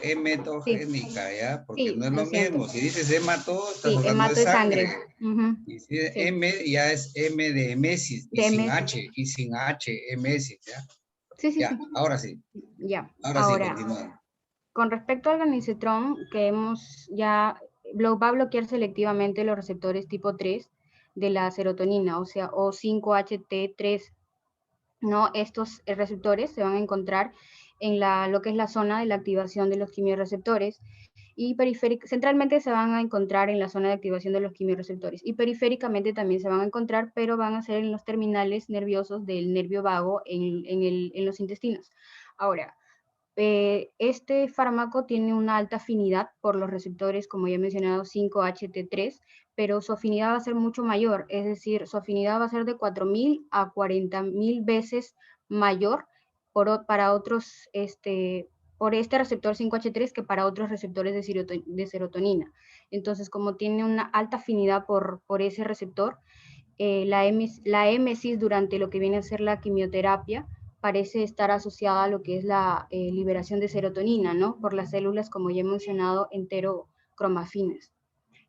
Speaker 1: hematogénica, ¿ya? Porque
Speaker 9: Sí,
Speaker 1: no es lo mismo. Si dices hemato, estás
Speaker 9: sí,
Speaker 1: hablando
Speaker 9: hemato
Speaker 1: de sangre.
Speaker 9: Uh-huh.
Speaker 1: Y si es M, ya es M de emesis, y sin
Speaker 9: H.
Speaker 1: Y sin H, emesis, ¿ya?
Speaker 9: Sí, sí,
Speaker 1: ya,
Speaker 9: sí.
Speaker 1: Ahora sí.
Speaker 9: Ya.
Speaker 1: Ahora sí, continúa.
Speaker 9: Con respecto al granisetron, que va a bloquear selectivamente los receptores tipo 3 de la serotonina, o sea, O5HT3, ¿no? Estos receptores se van a encontrar en lo que es la zona de la activación de los quimiorreceptores y centralmente se van a encontrar en la zona de activación de los quimiorreceptores y periféricamente también se van a encontrar, pero van a ser en los terminales nerviosos del nervio vago en los intestinos. Ahora, este fármaco tiene una alta afinidad por los receptores, como ya he mencionado, 5-HT3, pero su afinidad va a ser mucho mayor, es decir, su afinidad va a ser de 4.000 a 40.000 veces mayor por este receptor 5-H3 que para otros receptores de serotonina. Entonces, como tiene una alta afinidad por ese receptor, la émesis durante lo que viene a ser la quimioterapia parece estar asociada a lo que es la liberación de serotonina, ¿no? Por las células, como ya he mencionado, enterocromafinas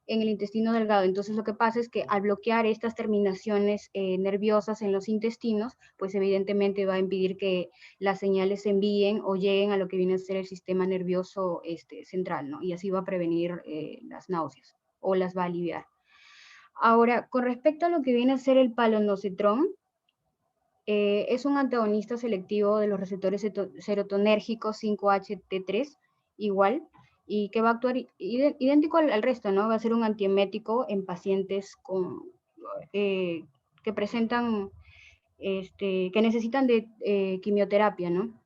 Speaker 9: en el intestino delgado. Entonces lo que pasa es que al bloquear estas terminaciones nerviosas en los intestinos, pues evidentemente va a impedir que las señales se envíen o lleguen a lo que viene a ser el sistema nervioso central, ¿no? Y así va a prevenir las náuseas o las va a aliviar. Ahora, con respecto a lo que viene a ser el palonocetrón, es un antagonista selectivo de los receptores serotonérgicos 5-HT3, igual, y que va a actuar idéntico al resto, ¿no? Va a ser un antiemético en pacientes que presentan, que necesitan de quimioterapia, ¿no?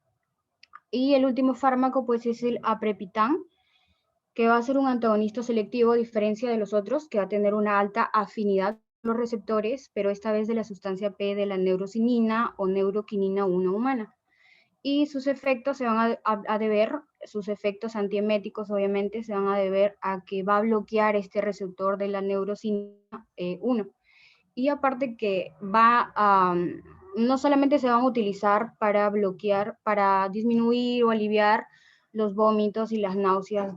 Speaker 9: Y el último fármaco, pues, es el aprepitan, que va a ser un antagonista selectivo a diferencia de los otros, que va a tener una alta afinidad los receptores, pero esta vez de la sustancia P de la neurocinina o neuroquinina 1 humana. Y sus efectos se van a deber, sus efectos antieméticos obviamente se van a deber a que va a bloquear este receptor de la neurocinina 1. Y aparte que no solamente se van a utilizar para bloquear, para disminuir o aliviar los vómitos y las náuseas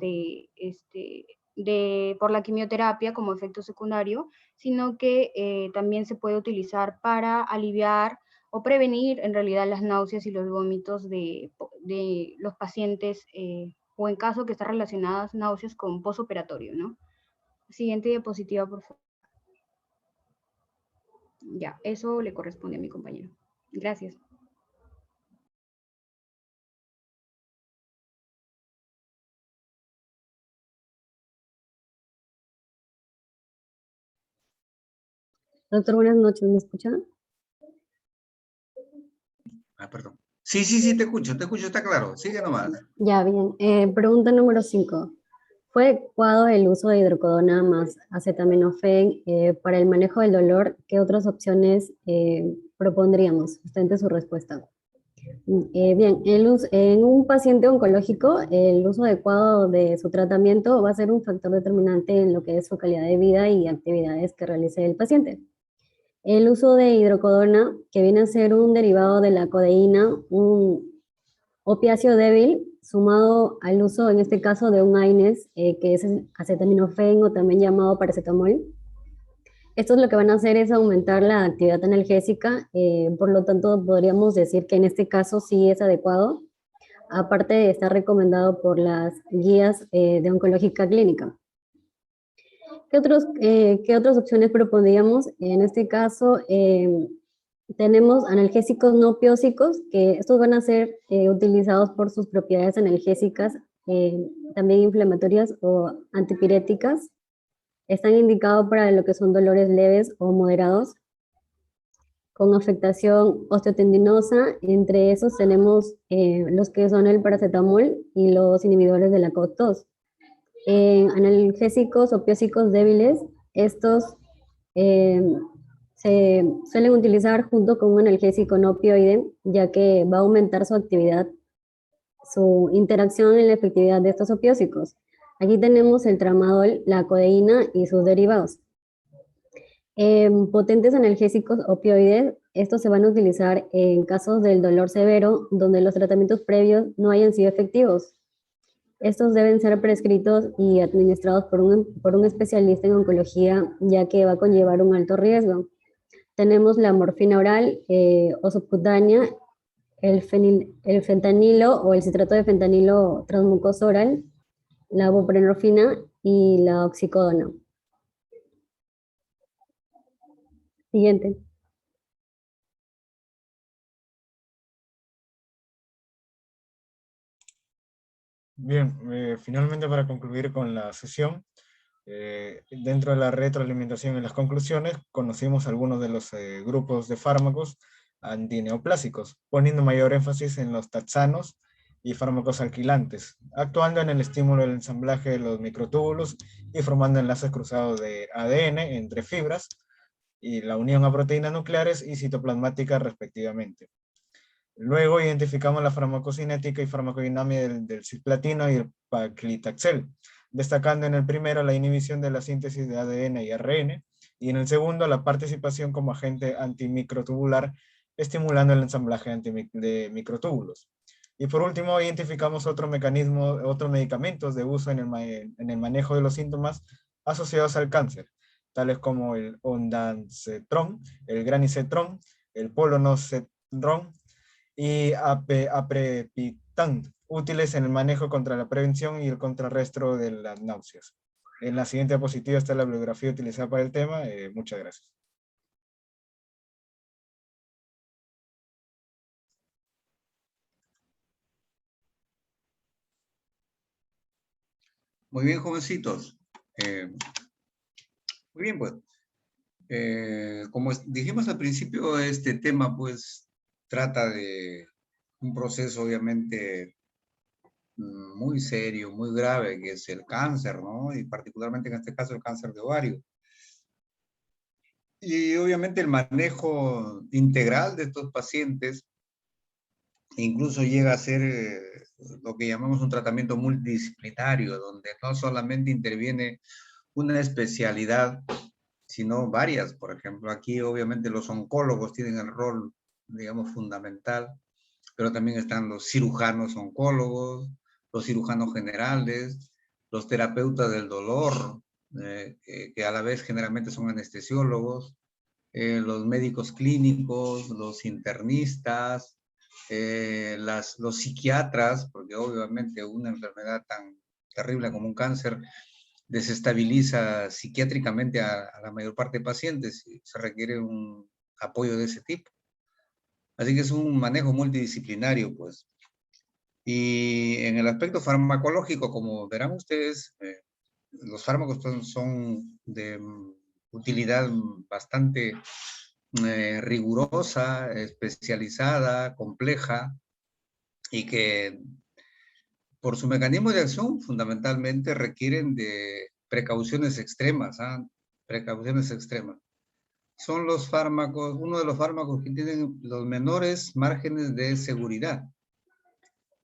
Speaker 9: por la quimioterapia como efecto secundario, sino que también se puede utilizar para aliviar o prevenir en realidad las náuseas y los vómitos de los pacientes o en caso que estén relacionadas náuseas con posoperatorio, ¿no? Siguiente diapositiva, por favor. Ya, eso le corresponde a mi compañero. Gracias.
Speaker 10: Doctor, buenas noches, ¿me escuchan?
Speaker 1: Perdón. Sí, te escucho, está claro. Sigue nomás.
Speaker 10: Ya, bien. Pregunta número 5. ¿Fue adecuado el uso de hidrocodona más acetaminofén para el manejo del dolor? ¿Qué otras opciones propondríamos? Sustente su respuesta. Bien, en un paciente oncológico, el uso adecuado de su tratamiento va a ser un factor determinante en lo que es su calidad de vida y actividades que realice el paciente. El uso de hidrocodona, que viene a ser un derivado de la codeína, un opiáceo débil, sumado al uso, en este caso, de un AINES, que es acetaminofén o también llamado paracetamol. Estos lo que van a hacer es aumentar la actividad analgésica, por lo tanto podríamos decir que en este caso sí es adecuado, aparte de estar recomendado por las guías de oncológica clínica. ¿Qué otras opciones propondríamos? En este caso tenemos analgésicos no opioicos, que estos van a ser utilizados por sus propiedades analgésicas, también inflamatorias o antipiréticas. Están indicados para lo que son dolores leves o moderados, con afectación osteotendinosa. Entre esos tenemos los que son el paracetamol y los inhibidores de la COX-2. En analgésicos opioicos débiles, estos se suelen utilizar junto con un analgésico no opioide, ya que va a aumentar su actividad, su interacción en la efectividad de estos opioicos. Aquí tenemos el tramadol, la codeína y sus derivados. Potentes analgésicos opioides, estos se van a utilizar en casos del dolor severo, donde los tratamientos previos no hayan sido efectivos. Estos deben ser prescritos y administrados por un especialista en oncología, ya que va a conllevar un alto riesgo. Tenemos la morfina oral o subcutánea, el fentanilo o el citrato de fentanilo transmucoso oral, la buprenorfina y la oxicodona. Siguiente.
Speaker 3: Bien, finalmente para concluir con la sesión, dentro de la retroalimentación y las conclusiones, conocimos algunos de los grupos de fármacos antineoplásicos, poniendo mayor énfasis en los taxanos y fármacos alquilantes, actuando en el estímulo del ensamblaje de los microtúbulos y formando enlaces cruzados de ADN entre fibras y la unión a proteínas nucleares y citoplasmáticas respectivamente. Luego identificamos la farmacocinética y farmacodinámica del cisplatino y el paclitaxel, destacando en el primero la inhibición de la síntesis de ADN y ARN, y en el segundo la participación como agente antimicrotubular, estimulando el ensamblaje de microtúbulos. Y por último, identificamos otros medicamentos de uso en el manejo de los síntomas asociados al cáncer, tales como el ondansetron, el granisetron, el polonosetron y aprepitant, útiles en el manejo contra la prevención y el contrarresto de las náuseas. En la siguiente diapositiva está la bibliografía utilizada para el tema. Muchas gracias.
Speaker 1: Muy bien, jovencitos. Muy bien, pues. Como dijimos al principio, este tema pues trata de un proceso obviamente muy serio, muy grave, que es el cáncer, ¿no? Y particularmente en este caso el cáncer de ovario. Y obviamente el manejo integral de estos pacientes incluso llega a ser lo que llamamos un tratamiento multidisciplinario, donde no solamente interviene una especialidad, sino varias. Por ejemplo, aquí obviamente los oncólogos tienen el rol, digamos, fundamental, pero también están los cirujanos oncólogos, los cirujanos generales, los terapeutas del dolor, que a la vez generalmente son anestesiólogos, los médicos clínicos, los internistas, los psiquiatras, porque obviamente una enfermedad tan terrible como un cáncer desestabiliza psiquiátricamente a la mayor parte de pacientes y se requiere un apoyo de ese tipo. Así que es un manejo multidisciplinario, pues. Y en el aspecto farmacológico, como verán ustedes, los fármacos son de utilidad bastante rigurosa, especializada, compleja, y que por su mecanismo de acción, fundamentalmente requieren de precauciones extremas, ¿ah? Precauciones extremas. Son los fármacos, uno de los fármacos que tienen los menores márgenes de seguridad,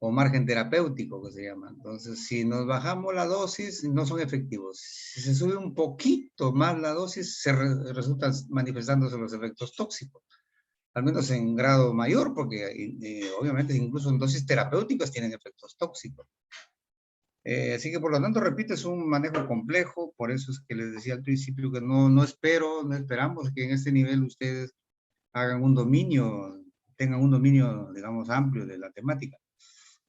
Speaker 1: o margen terapéutico que se llama. Entonces, si nos bajamos la dosis, no son efectivos. Si se sube un poquito más la dosis, resultan manifestándose los efectos tóxicos, al menos en grado mayor, porque obviamente incluso en dosis terapéuticas tienen efectos tóxicos. Así que por lo tanto, repito, es un manejo complejo, por eso es que les decía al principio que no esperamos que en este nivel ustedes hagan un dominio, tengan un dominio, digamos, amplio de la temática.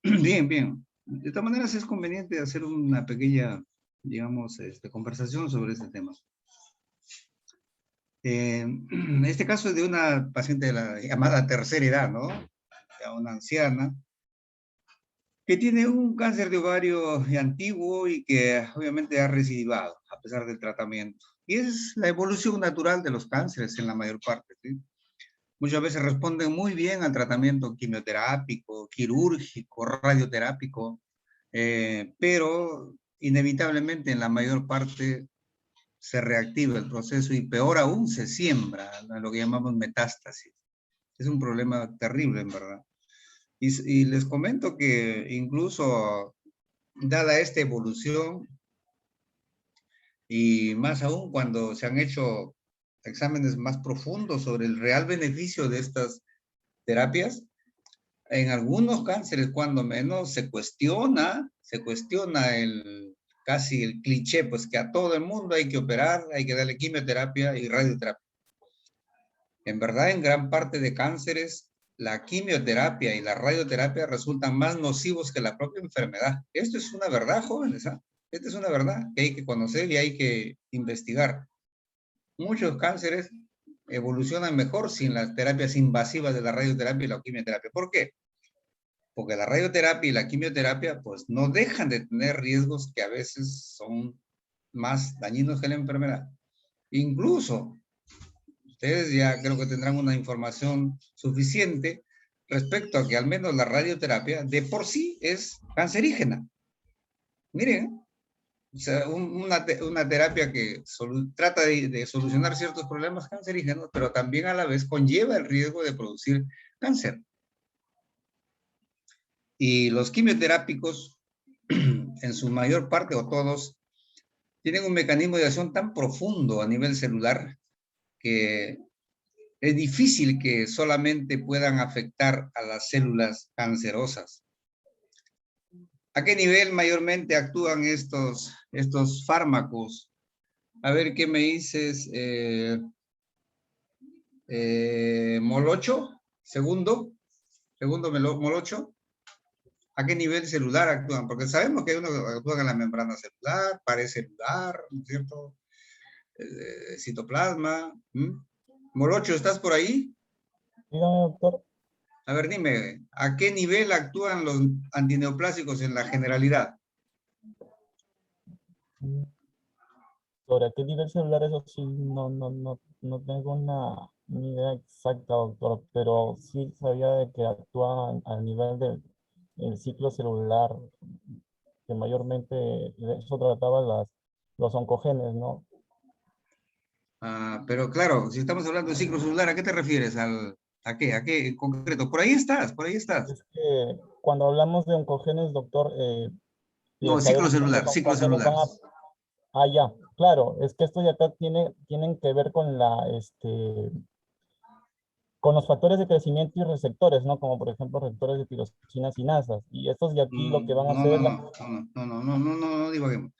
Speaker 1: Bien, bien. De todas maneras es conveniente hacer una pequeña, digamos, conversación sobre este tema. Este caso es de una paciente de la llamada tercera edad, ¿no? Ya una anciana, que tiene un cáncer de ovario antiguo y que obviamente ha recidivado a pesar del tratamiento. Y es la evolución natural de los cánceres en la mayor parte, ¿sí? Muchas veces responden muy bien al tratamiento quimioterápico, quirúrgico, radioterápico, pero inevitablemente en la mayor parte se reactiva el proceso y peor aún se siembra lo que llamamos metástasis. Es un problema terrible, en verdad. Y les comento que incluso dada esta evolución, y más aún cuando se han hecho exámenes más profundos sobre el real beneficio de estas terapias, en algunos cánceres, cuando menos, se cuestiona casi el cliché, pues que a todo el mundo hay que operar, hay que darle quimioterapia y radioterapia. En verdad, en gran parte de cánceres, la quimioterapia y la radioterapia resultan más nocivos que la propia enfermedad. Esto es una verdad, jóvenes, ¿ah? Esta es una verdad que hay que conocer y hay que investigar. Muchos cánceres evolucionan mejor sin las terapias invasivas de la radioterapia y la quimioterapia. ¿Por qué? Porque la radioterapia y la quimioterapia pues no dejan de tener riesgos que a veces son más dañinos que la enfermedad. Incluso, ustedes ya creo que tendrán una información suficiente respecto a que al menos la radioterapia de por sí es cancerígena. Miren, o sea, una terapia que trata de solucionar ciertos problemas cancerígenos, pero también a la vez conlleva el riesgo de producir cáncer. Y los quimioterápicos, en su mayor parte o todos, tienen un mecanismo de acción tan profundo a nivel celular que es difícil que solamente puedan afectar a las células cancerosas. ¿A qué nivel mayormente actúan estos fármacos? A ver, ¿qué me dices? Molocho, segundo Molocho. ¿A qué nivel celular actúan? Porque sabemos que uno actúa en la membrana celular, pared celular, ¿no es cierto? Citoplasma. Molocho, ¿estás por ahí?
Speaker 3: Dígame, doctor.
Speaker 1: A ver, dime, ¿a qué nivel actúan los antineoplásicos en la generalidad?
Speaker 3: Sobre qué nivel celular, eso sí, no tengo una idea exacta, doctor, pero sí sabía de que actúan al nivel del ciclo celular, que mayormente de eso trataba los oncogenes, ¿no?
Speaker 1: Pero claro, si estamos hablando de ciclo celular, ¿a qué te refieres? ¿A qué? ¿A qué en concreto? Por ahí estás, por ahí estás.
Speaker 3: Es que cuando hablamos de oncogenes, doctor,
Speaker 1: No, ciclo
Speaker 3: sabemos que
Speaker 1: celular, ciclo
Speaker 3: cuando los
Speaker 1: celular.
Speaker 3: van a... ya, claro, es que estos de acá tienen que ver con con los factores de crecimiento y receptores, ¿no? Como por ejemplo receptores de tirosina sinasas. Y estos de aquí lo que van a hacer es
Speaker 1: No divaguemos.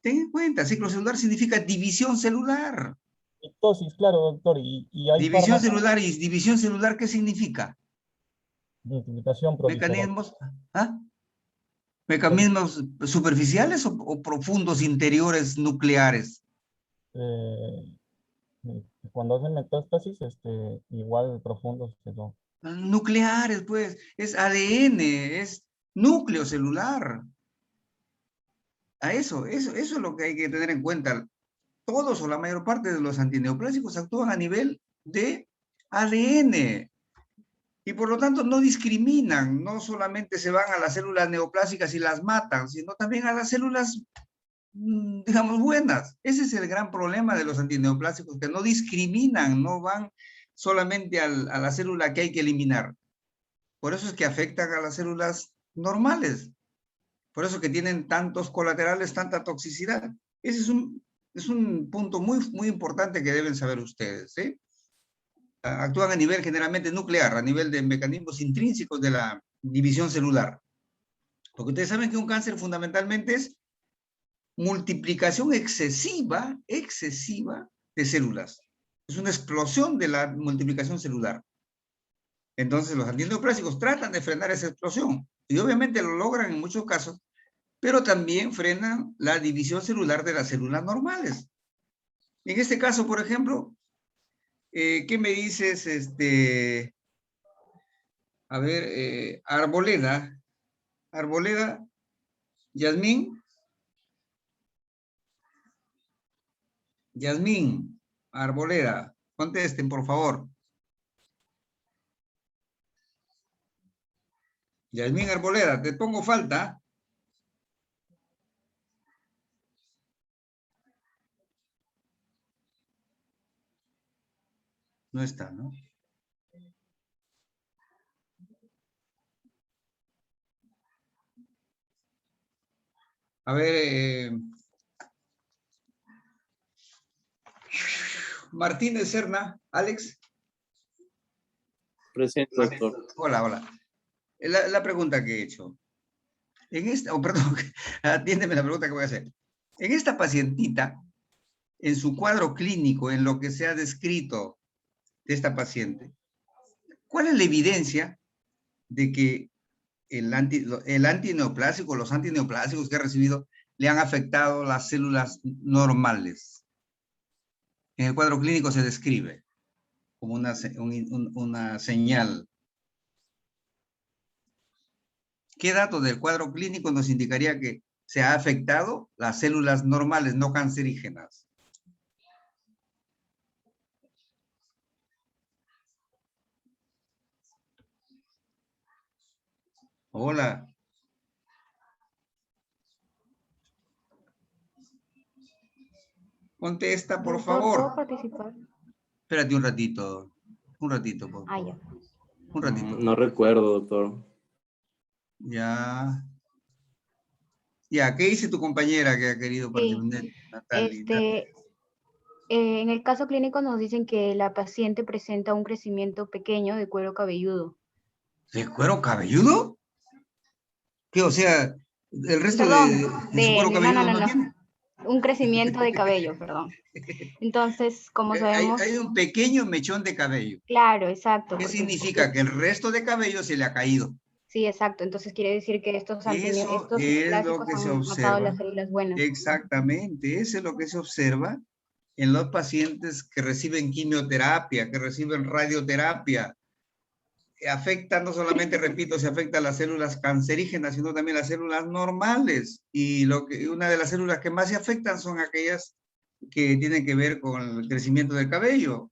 Speaker 1: Ten en cuenta, ciclo celular significa división celular.
Speaker 3: mitosis, claro, doctor, y hay
Speaker 1: División
Speaker 3: fármacos
Speaker 1: celular, ¿y división celular qué significa?
Speaker 3: de multiplicación provisoria.
Speaker 1: Mecanismos, ¿mecanismos superficiales o profundos interiores nucleares?
Speaker 3: Eh, Cuando hacen metástasis, igual profundos que son.
Speaker 1: Nucleares, pues, es ADN, es núcleo celular. Eso es lo que hay que tener en cuenta. Todos o la mayor parte de los antineoplásicos actúan a nivel de ADN. Y por lo tanto no discriminan, no solamente se van a las células neoplásicas y las matan, sino también a las células, digamos, buenas. Ese es el gran problema de los antineoplásicos, que no discriminan, no van solamente a la célula que hay que eliminar. Por eso es que afectan a las células normales. Por eso que tienen tantos colaterales, tanta toxicidad. Ese es un punto muy, muy importante que deben saber ustedes, ¿sí? Actúan a nivel generalmente nuclear, a nivel de mecanismos intrínsecos de la división celular. Porque ustedes saben que un cáncer fundamentalmente es multiplicación excesiva de células. Es una explosión de la multiplicación celular. Entonces los antineoplásicos tratan de frenar esa explosión. Y obviamente lo logran en muchos casos, pero también frenan la división celular de las células normales. En este caso, por ejemplo, ¿qué me dices? A ver, Arboleda, Yasmín, Arboleda, contesten, por favor. Yasmín Arboleda, te pongo falta. No está, ¿no? A ver, Martínez Serna, Alex.
Speaker 11: Presente, doctor.
Speaker 1: Hola, hola. La pregunta que he hecho. Perdón, atiéndeme la pregunta que voy a hacer. En esta pacientita, en su cuadro clínico, en lo que se ha descrito de esta paciente, ¿cuál es la evidencia de que el antineoplásico, los antineoplásicos que ha recibido, le han afectado las células normales? En el cuadro clínico se describe como una señal. ¿Qué dato del cuadro clínico nos indicaría que se ha afectado las células normales, no cancerígenas? Hola. Contesta, por favor.
Speaker 9: ¿Puedo participar?
Speaker 1: Espérate un ratito, por favor.
Speaker 9: Ya.
Speaker 1: Un ratito.
Speaker 11: No recuerdo, doctor.
Speaker 1: Ya. Ya, ¿qué dice tu compañera que ha querido participar? Natalia.
Speaker 9: En el caso clínico nos dicen que la paciente presenta un crecimiento pequeño de cuero cabelludo.
Speaker 1: ¿De cuero cabelludo? ¿Qué? O sea, el resto
Speaker 9: Perdón,
Speaker 1: de su cuero cabelludo no tiene.
Speaker 9: Un crecimiento de cabello, perdón. Entonces, como sabemos...
Speaker 1: Hay un pequeño mechón de cabello.
Speaker 9: Claro, exacto.
Speaker 1: ¿Qué significa? Que el resto de cabello se le ha caído.
Speaker 9: Sí, exacto. Entonces quiere decir que estos
Speaker 1: es lo que se
Speaker 9: han
Speaker 1: observa.
Speaker 9: matado las células buenas.
Speaker 1: Exactamente, eso es lo que se observa en los pacientes que reciben quimioterapia, que reciben radioterapia. Afecta no solamente, repito, se afecta a las células cancerígenas, sino también las células normales. Y una de las células que más se afectan son aquellas que tienen que ver con el crecimiento del cabello.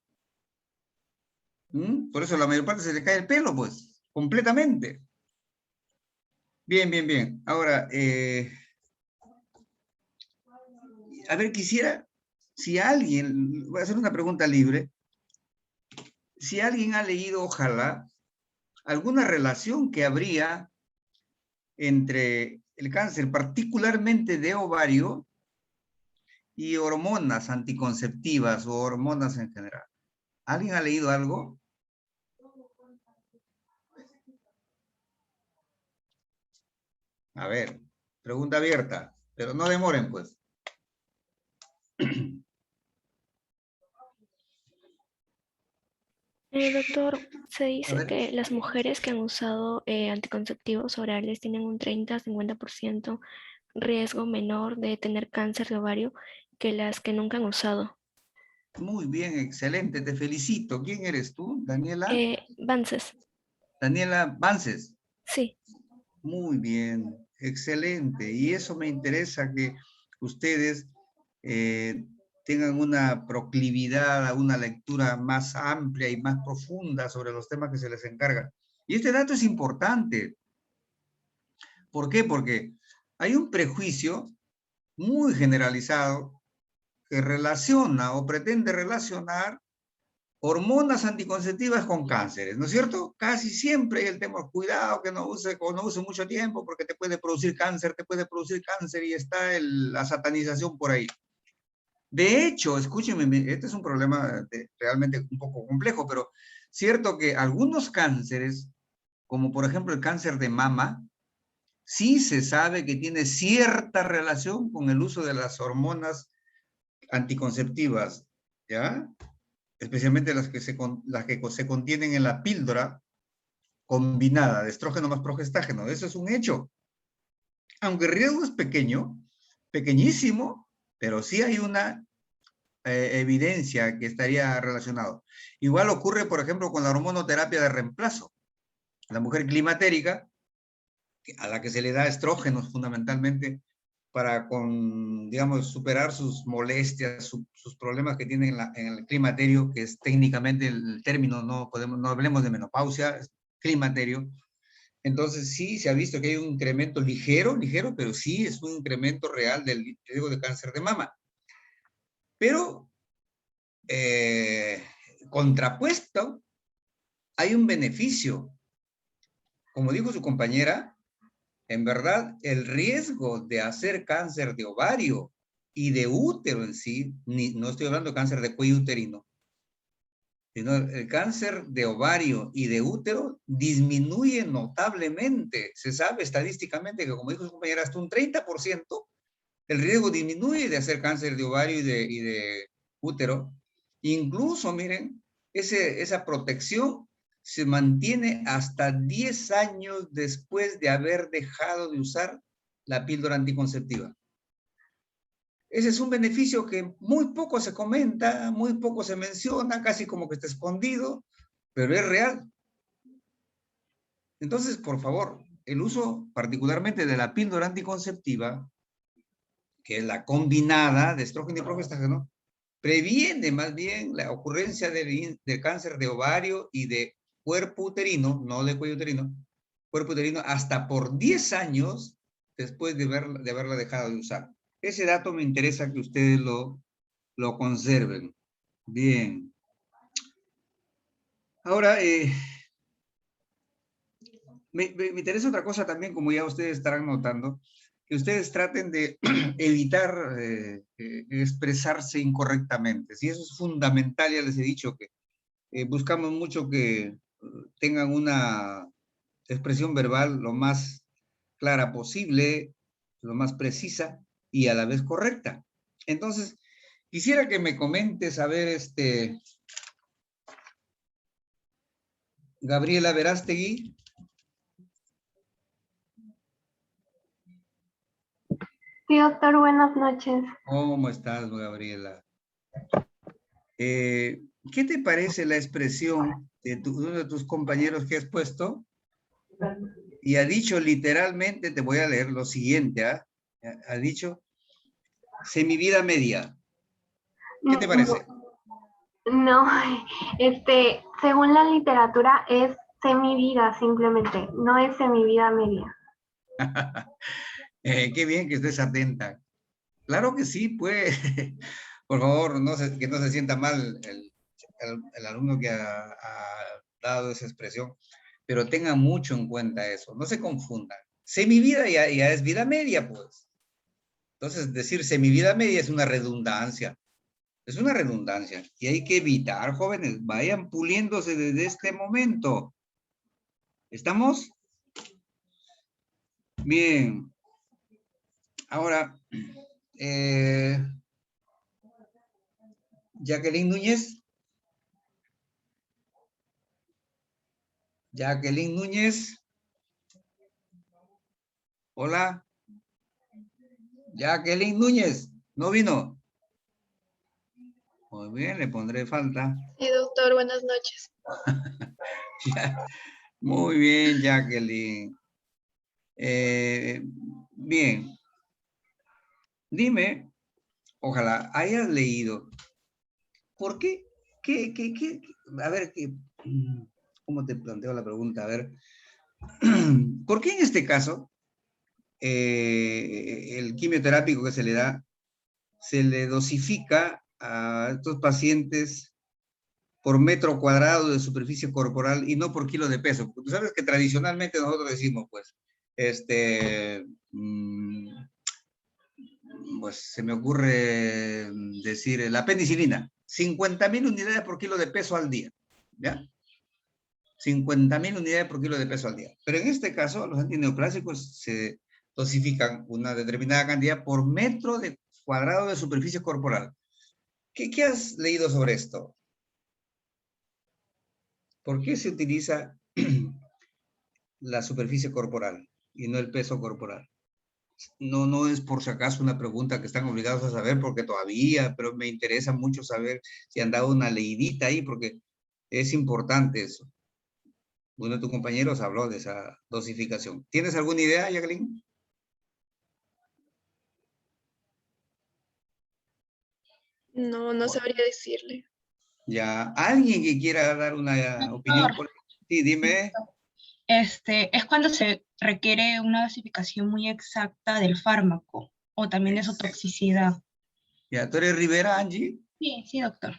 Speaker 1: Por eso la mayor parte se le cae el pelo, pues, completamente. Bien, bien, bien. Ahora, a ver, quisiera, si alguien, voy a hacer una pregunta libre, si alguien ha leído, ojalá, alguna relación que habría entre el cáncer, particularmente de ovario, y hormonas anticonceptivas o hormonas en general. ¿Alguien ha leído algo? A ver, pregunta abierta, pero no demoren, pues.
Speaker 12: Doctor, se dice que las mujeres que han usado anticonceptivos orales tienen un 30-50% riesgo menor de tener cáncer de ovario que las que nunca han usado.
Speaker 1: Muy bien, excelente, te felicito. ¿Quién eres tú, Daniela?
Speaker 12: Vances.
Speaker 1: Daniela Vances.
Speaker 12: Sí.
Speaker 1: Muy bien, excelente. Y eso me interesa, que ustedes tengan una proclividad a una lectura más amplia y más profunda sobre los temas que se les encarga. Y este dato es importante. ¿Por qué? Porque hay un prejuicio muy generalizado que relaciona o pretende relacionar hormonas anticonceptivas con cánceres, ¿no es cierto? Casi siempre hay el tema, cuidado que no use mucho tiempo porque te puede producir cáncer y está la satanización por ahí. De hecho, escúchenme, este es un problema realmente un poco complejo, pero cierto que algunos cánceres, como por ejemplo el cáncer de mama, sí se sabe que tiene cierta relación con el uso de las hormonas anticonceptivas, ¿ya? Especialmente las que se contienen en la píldora combinada de estrógeno más progestágeno. Eso es un hecho. Aunque el riesgo es pequeño, pequeñísimo, pero sí hay una evidencia que estaría relacionado. Igual ocurre, por ejemplo, con la hormonoterapia de reemplazo. La mujer climatérica, a la que se le da estrógenos fundamentalmente para, digamos, superar sus molestias, sus problemas que tiene en el climaterio, que es técnicamente el término, no hablemos de menopausia, es climaterio. Entonces sí se ha visto que hay un incremento ligero, pero sí es un incremento real del riesgo de cáncer de mama. Pero contrapuesto, hay un beneficio. Como dijo su compañera, en verdad, el riesgo de hacer cáncer de ovario y de útero en sí, no estoy hablando de cáncer de cuello uterino, sino el cáncer de ovario y de útero disminuye notablemente. Se sabe estadísticamente que, como dijo su compañera, hasta un 30% el riesgo disminuye de hacer cáncer de ovario y de útero. Incluso, miren, esa protección se mantiene hasta 10 años después de haber dejado de usar la píldora anticonceptiva. Ese es un beneficio que muy poco se comenta, muy poco se menciona, casi como que está escondido, pero es real. Entonces, por favor, el uso particularmente de la píldora anticonceptiva, que es la combinada de estrógeno y progestágeno, previene más bien la ocurrencia del cáncer de ovario y de cuerpo uterino, no de cuello uterino, cuerpo uterino hasta por 10 años después de haberla dejado de usar. Ese dato me interesa que ustedes lo conserven. Bien. Ahora, me interesa otra cosa también, como ya ustedes estarán notando, que ustedes traten de evitar expresarse incorrectamente. Si eso es fundamental, ya les he dicho que buscamos mucho que tengan una expresión verbal lo más clara posible, lo más precisa y a la vez correcta. Entonces, quisiera que me comentes, a ver, Gabriela Verástegui.
Speaker 13: Sí, doctor, buenas noches.
Speaker 1: ¿Cómo estás, Gabriela? ¿Qué te parece la expresión de uno de tus compañeros que has puesto? Y ha dicho literalmente, te voy a leer lo siguiente, ha dicho, semivida media. ¿Qué te parece?
Speaker 13: No, según la literatura es semivida simplemente, no es semivida media.
Speaker 1: Qué bien que estés atenta. Claro que sí, pues. Por favor, que no se sienta mal el alumno que ha dado esa expresión, pero tenga mucho en cuenta eso, no se confundan. Semivida ya es vida media, pues. Entonces, decir semivida media es una redundancia. Es una redundancia. Y hay que evitar, jóvenes, vayan puliéndose desde este momento. ¿Estamos? Bien. Ahora, Jacqueline Núñez. Jacqueline Núñez. Hola. Jacqueline Núñez. ¿No vino? Muy bien, le pondré falta.
Speaker 14: Sí, doctor, buenas noches.
Speaker 1: Muy bien, Jacqueline. Bien. Dime, ojalá hayas leído. ¿Por qué? A ver, ¿cómo te planteo la pregunta? A ver, ¿por qué en este caso el quimioterápico que se le da, se le dosifica a estos pacientes por metro cuadrado de superficie corporal y no por kilo de peso? Porque tú sabes que tradicionalmente nosotros decimos, pues, pues se me ocurre decir la penicilina, 50.000 unidades por kilo de peso al día, ¿ya? 50.000 unidades por kilo de peso al día. Pero en este caso, los antineoplásicos se dosifican una determinada cantidad por metro cuadrado de superficie corporal. ¿Qué has leído sobre esto? ¿Por qué se utiliza la superficie corporal y no el peso corporal? No es por si acaso una pregunta que están obligados a saber, porque todavía, pero me interesa mucho saber si han dado una leidita ahí, porque es importante eso. Uno de tus compañeros habló de esa dosificación. ¿Tienes alguna idea, Jacqueline?
Speaker 14: No sabría decirle.
Speaker 1: Ya, ¿alguien que quiera dar una opinión? Sí, dime.
Speaker 15: Es cuando se requiere una dosificación muy exacta del fármaco o también de su toxicidad.
Speaker 1: Ya, ¿tú eres Rivera, Angie?
Speaker 15: Sí, doctor.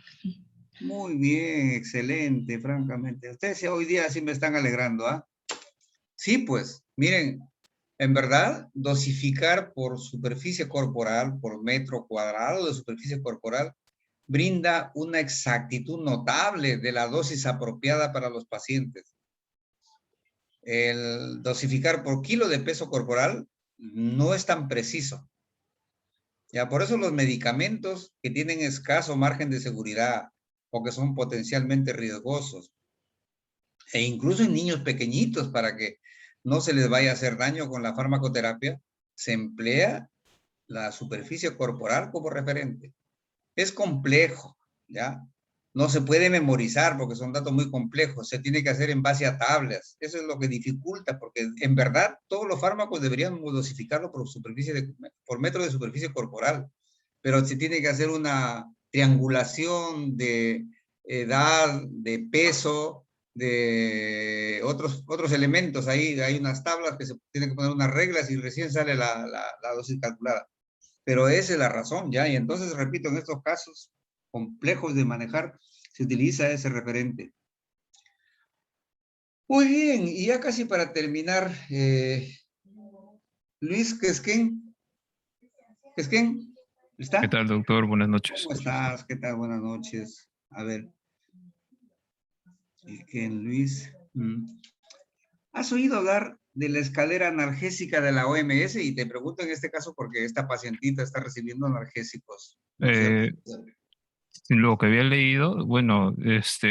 Speaker 1: Muy bien, excelente, francamente. Ustedes hoy día sí me están alegrando, ¿ah? Sí, pues, miren, en verdad, dosificar por superficie corporal, por metro cuadrado de superficie corporal, brinda una exactitud notable de la dosis apropiada para los pacientes. El dosificar por kilo de peso corporal no es tan preciso. Ya, por eso los medicamentos que tienen escaso margen de seguridad o que son potencialmente riesgosos, e incluso en niños pequeñitos para que no se les vaya a hacer daño con la farmacoterapia, se emplea la superficie corporal como referente. Es complejo, ¿ya? No se puede memorizar porque son datos muy complejos, se tiene que hacer en base a tablas. Eso es lo que dificulta, porque en verdad todos los fármacos deberíamos dosificarlo por metro de superficie corporal, pero se tiene que hacer una triangulación de edad, de peso, de otros elementos. Ahí hay unas tablas que se tienen que poner unas reglas y recién sale la dosis calculada. Pero esa es la razón, ¿ya? Y entonces, repito, en estos casos complejos de manejar, se utiliza ese referente. Muy bien, y ya casi para terminar, Luis Quesquén. ¿Quesquén? ¿Está?
Speaker 16: ¿Qué tal, doctor? Buenas noches.
Speaker 1: ¿Cómo estás? ¿Qué tal? Buenas noches. A ver. Quesquén, Luis. ¿Has oído hablar de la escalera analgésica de la OMS? Y te pregunto en este caso porque esta pacientita está recibiendo analgésicos.
Speaker 16: Lo que había leído, bueno,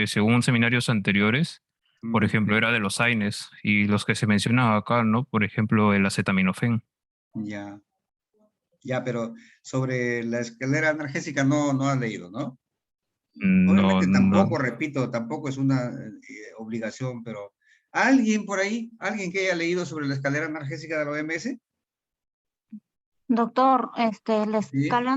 Speaker 16: según seminarios anteriores, por ejemplo, era de los AINES y los que se mencionan acá, ¿no? Por ejemplo, el acetaminofén.
Speaker 1: Ya, pero sobre la escalera analgésica no has leído, ¿no?
Speaker 16: No,
Speaker 1: Obviamente tampoco, repito, tampoco es una obligación, pero ¿alguien por ahí? ¿Alguien que haya leído sobre la escalera analgésica de la OMS?
Speaker 17: Doctor, la escala,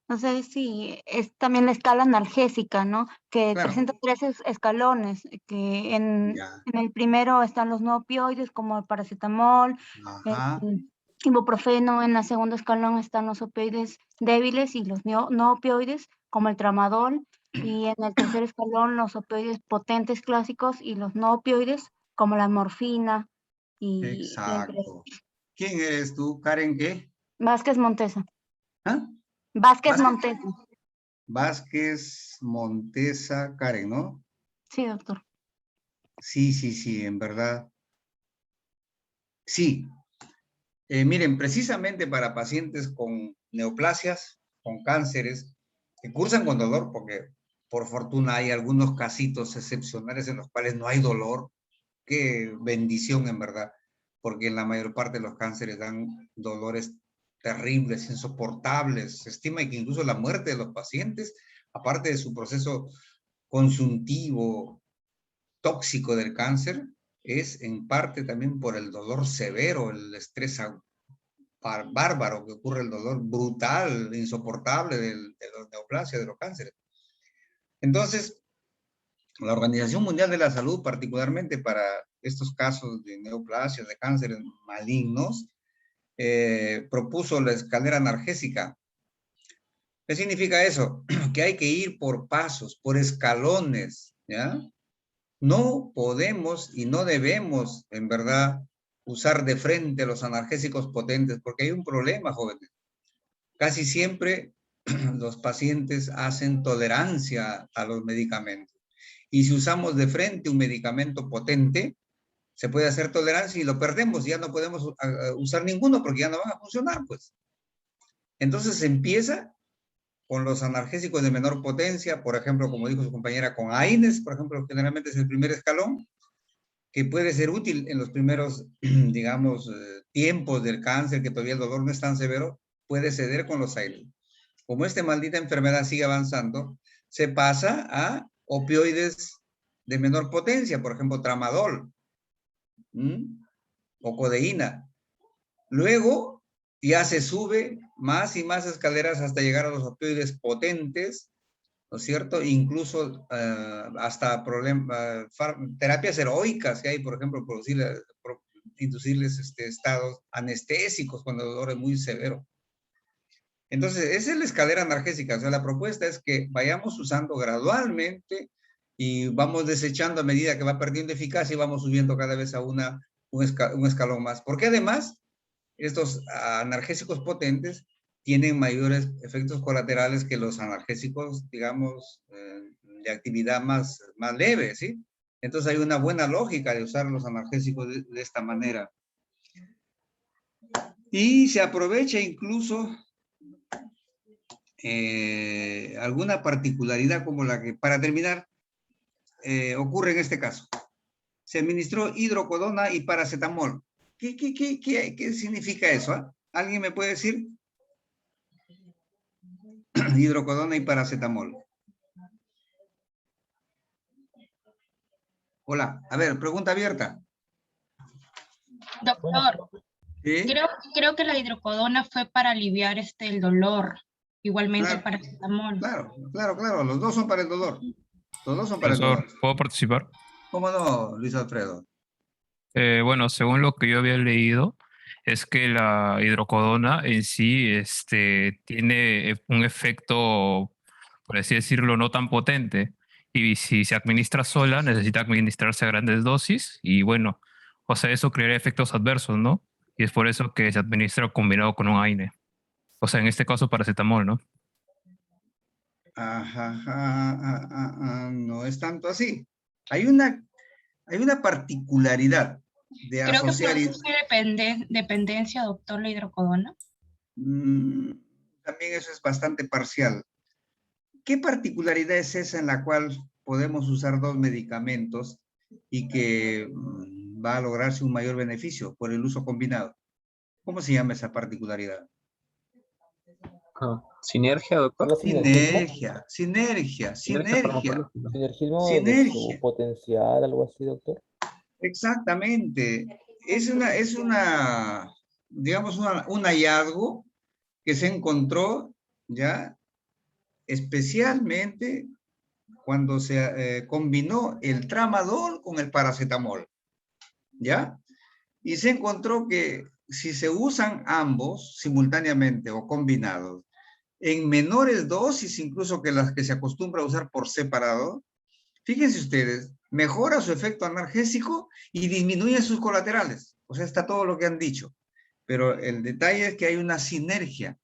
Speaker 17: no sé si es también la escala analgésica, ¿no? Que presenta 3 escalones, que en el primero están los no opioides, como el paracetamol, el ibuprofeno. En la segunda escalón están los opioides débiles y los no opioides, como el tramadol. Y en el tercer escalón, los opioides potentes clásicos y los no opioides, como la morfina.
Speaker 1: Exacto. ¿Quién eres tú? ¿Karen qué?
Speaker 17: Vázquez Montesa.
Speaker 1: ¿Ah?
Speaker 17: Vázquez Montesa.
Speaker 1: Vázquez Montesa, Karen, ¿no?
Speaker 17: Sí, doctor.
Speaker 1: Sí, en verdad. Sí. Miren, precisamente para pacientes con neoplasias, con cánceres, que cursan con dolor, porque por fortuna hay algunos casitos excepcionales en los cuales no hay dolor. Qué bendición, en verdad, porque en la mayor parte de los cánceres dan dolores terribles, insoportables. Se estima que incluso la muerte de los pacientes, aparte de su proceso consuntivo, tóxico del cáncer, es en parte también por el dolor severo, el estrés bárbaro que ocurre, el dolor brutal, insoportable de los neoplasias, de los cánceres. Entonces, La Organización Mundial de la Salud, particularmente para estos casos de neoplasias, de cánceres malignos, propuso la escalera analgésica. ¿Qué significa eso? Que hay que ir por pasos, por escalones, ¿ya? No podemos y no debemos, en verdad, usar de frente los analgésicos potentes, porque hay un problema, jóvenes. Casi siempre los pacientes hacen tolerancia a los medicamentos. Y si usamos de frente un medicamento potente, se puede hacer tolerancia y lo perdemos. Ya no podemos usar ninguno porque ya no van a funcionar, pues. Entonces se empieza con los analgésicos de menor potencia, por ejemplo, como dijo su compañera, con AINES, por ejemplo, generalmente es el primer escalón, que puede ser útil en los primeros, digamos, tiempos del cáncer, que todavía el dolor no es tan severo, puede ceder con los AINES. Como esta maldita enfermedad sigue avanzando, se pasa a opioides de menor potencia, por ejemplo, tramadol, o codeína. Luego ya se sube más y más escaleras hasta llegar a los opioides potentes, ¿no es cierto? Incluso hasta terapias heroicas que hay, por ejemplo, inducirles estados anestésicos cuando el dolor es muy severo. Entonces, esa es la escalera analgésica. O sea, la propuesta es que vayamos usando gradualmente y vamos desechando a medida que va perdiendo eficacia y vamos subiendo cada vez a un escalón más. Porque además, estos analgésicos potentes tienen mayores efectos colaterales que los analgésicos, digamos, de actividad más leve, ¿sí? Entonces hay una buena lógica de usar los analgésicos de esta manera. Y se aprovecha incluso alguna particularidad como la que, para terminar, ocurre en este caso. Se administró hidrocodona y paracetamol. ¿Qué significa eso? ¿Alguien me puede decir? Hidrocodona y paracetamol. Hola, a ver, pregunta abierta.
Speaker 15: Doctor,
Speaker 1: ¿sí?
Speaker 15: creo que la hidrocodona fue para aliviar el dolor. Igualmente
Speaker 1: Claro,
Speaker 15: el paracetamol.
Speaker 1: Claro, los dos son para el dolor. Los dos son para el
Speaker 16: Profesor,
Speaker 1: dolor.
Speaker 16: ¿puedo participar?
Speaker 1: ¿Cómo no, Luis Alfredo?
Speaker 16: Bueno, según lo que yo había leído, es que la hidrocodona en sí tiene un efecto, por así decirlo, no tan potente. Y si se administra sola, necesita administrarse a grandes dosis. Y bueno, o sea, eso crearía efectos adversos, ¿no? Y es por eso que se administra combinado con un AINE. O sea, en este caso, paracetamol, ¿no?
Speaker 1: No es tanto así. Hay una particularidad de
Speaker 15: Creo que
Speaker 1: asociar...
Speaker 15: produce dependencia, doctor, la hidrocodona.
Speaker 1: También eso es bastante parcial. ¿Qué particularidad es esa en la cual podemos usar dos medicamentos y que va a lograrse un mayor beneficio por el uso combinado? ¿Cómo se llama esa particularidad?
Speaker 11: ¿Sinergia, doctor?
Speaker 1: Sinergia.
Speaker 18: Sinergismo de su potencial, algo así, doctor.
Speaker 1: Exactamente. Es digamos, un hallazgo que se encontró ya especialmente cuando se combinó el tramadol con el paracetamol, ¿ya? Y se encontró que si se usan ambos simultáneamente o combinados, en menores dosis incluso que las que se acostumbra a usar por separado, fíjense ustedes, mejora su efecto analgésico y disminuye sus colaterales. O sea, está todo lo que han dicho. Pero el detalle es que hay una sinergia.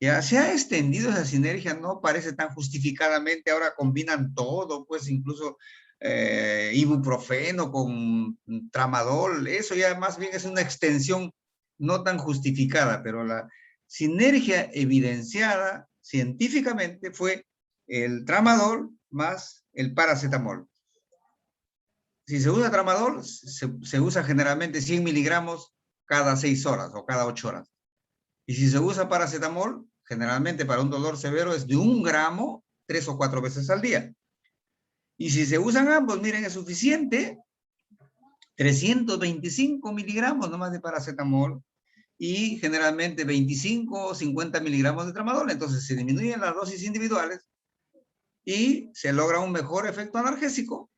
Speaker 1: Ya se ha extendido esa sinergia, no parece tan justificadamente, ahora combinan todo, pues incluso ibuprofeno con tramadol, eso ya más bien es una extensión no tan justificada, pero la sinergia evidenciada científicamente fue el tramadol más el paracetamol. Si se usa tramadol, se usa generalmente 100 miligramos cada 6 horas o cada 8 horas. Y si se usa paracetamol, generalmente para un dolor severo es de 1 gramo 3 o 4 veces al día. Y si se usan ambos, miren, es suficiente 325 miligramos nomás de paracetamol y generalmente 25 o 50 miligramos de tramadol. Entonces se disminuyen las dosis individuales y se logra un mejor efecto analgésico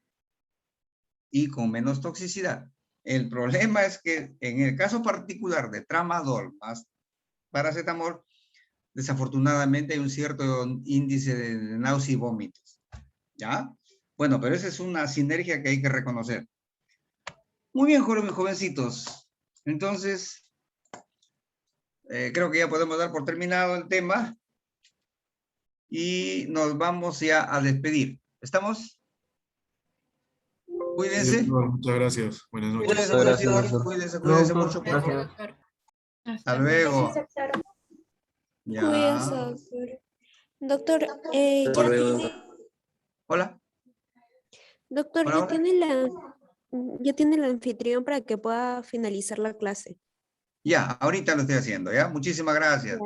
Speaker 1: y con menos toxicidad. El problema es que en el caso particular de tramadol más paracetamol, desafortunadamente hay un cierto índice de náusea y vómitos. ¿Ya? Bueno, pero esa es una sinergia que hay que reconocer. Muy bien, jovencitos. Entonces, creo que ya podemos dar por terminado el tema y nos vamos ya a despedir. ¿Estamos? Cuídense.
Speaker 7: Sí, doctor, muchas gracias. Buenas noches.
Speaker 1: Cuídense, cuídense mucho, por favor. Hasta luego. Ya.
Speaker 19: Cuídense, doctor. Doctor,
Speaker 1: Hola.
Speaker 19: Doctor,
Speaker 1: Hola, hola.
Speaker 19: ya tiene el anfitrión para que pueda finalizar la clase.
Speaker 1: Ya, ahorita lo estoy haciendo, ¿ya? Muchísimas gracias.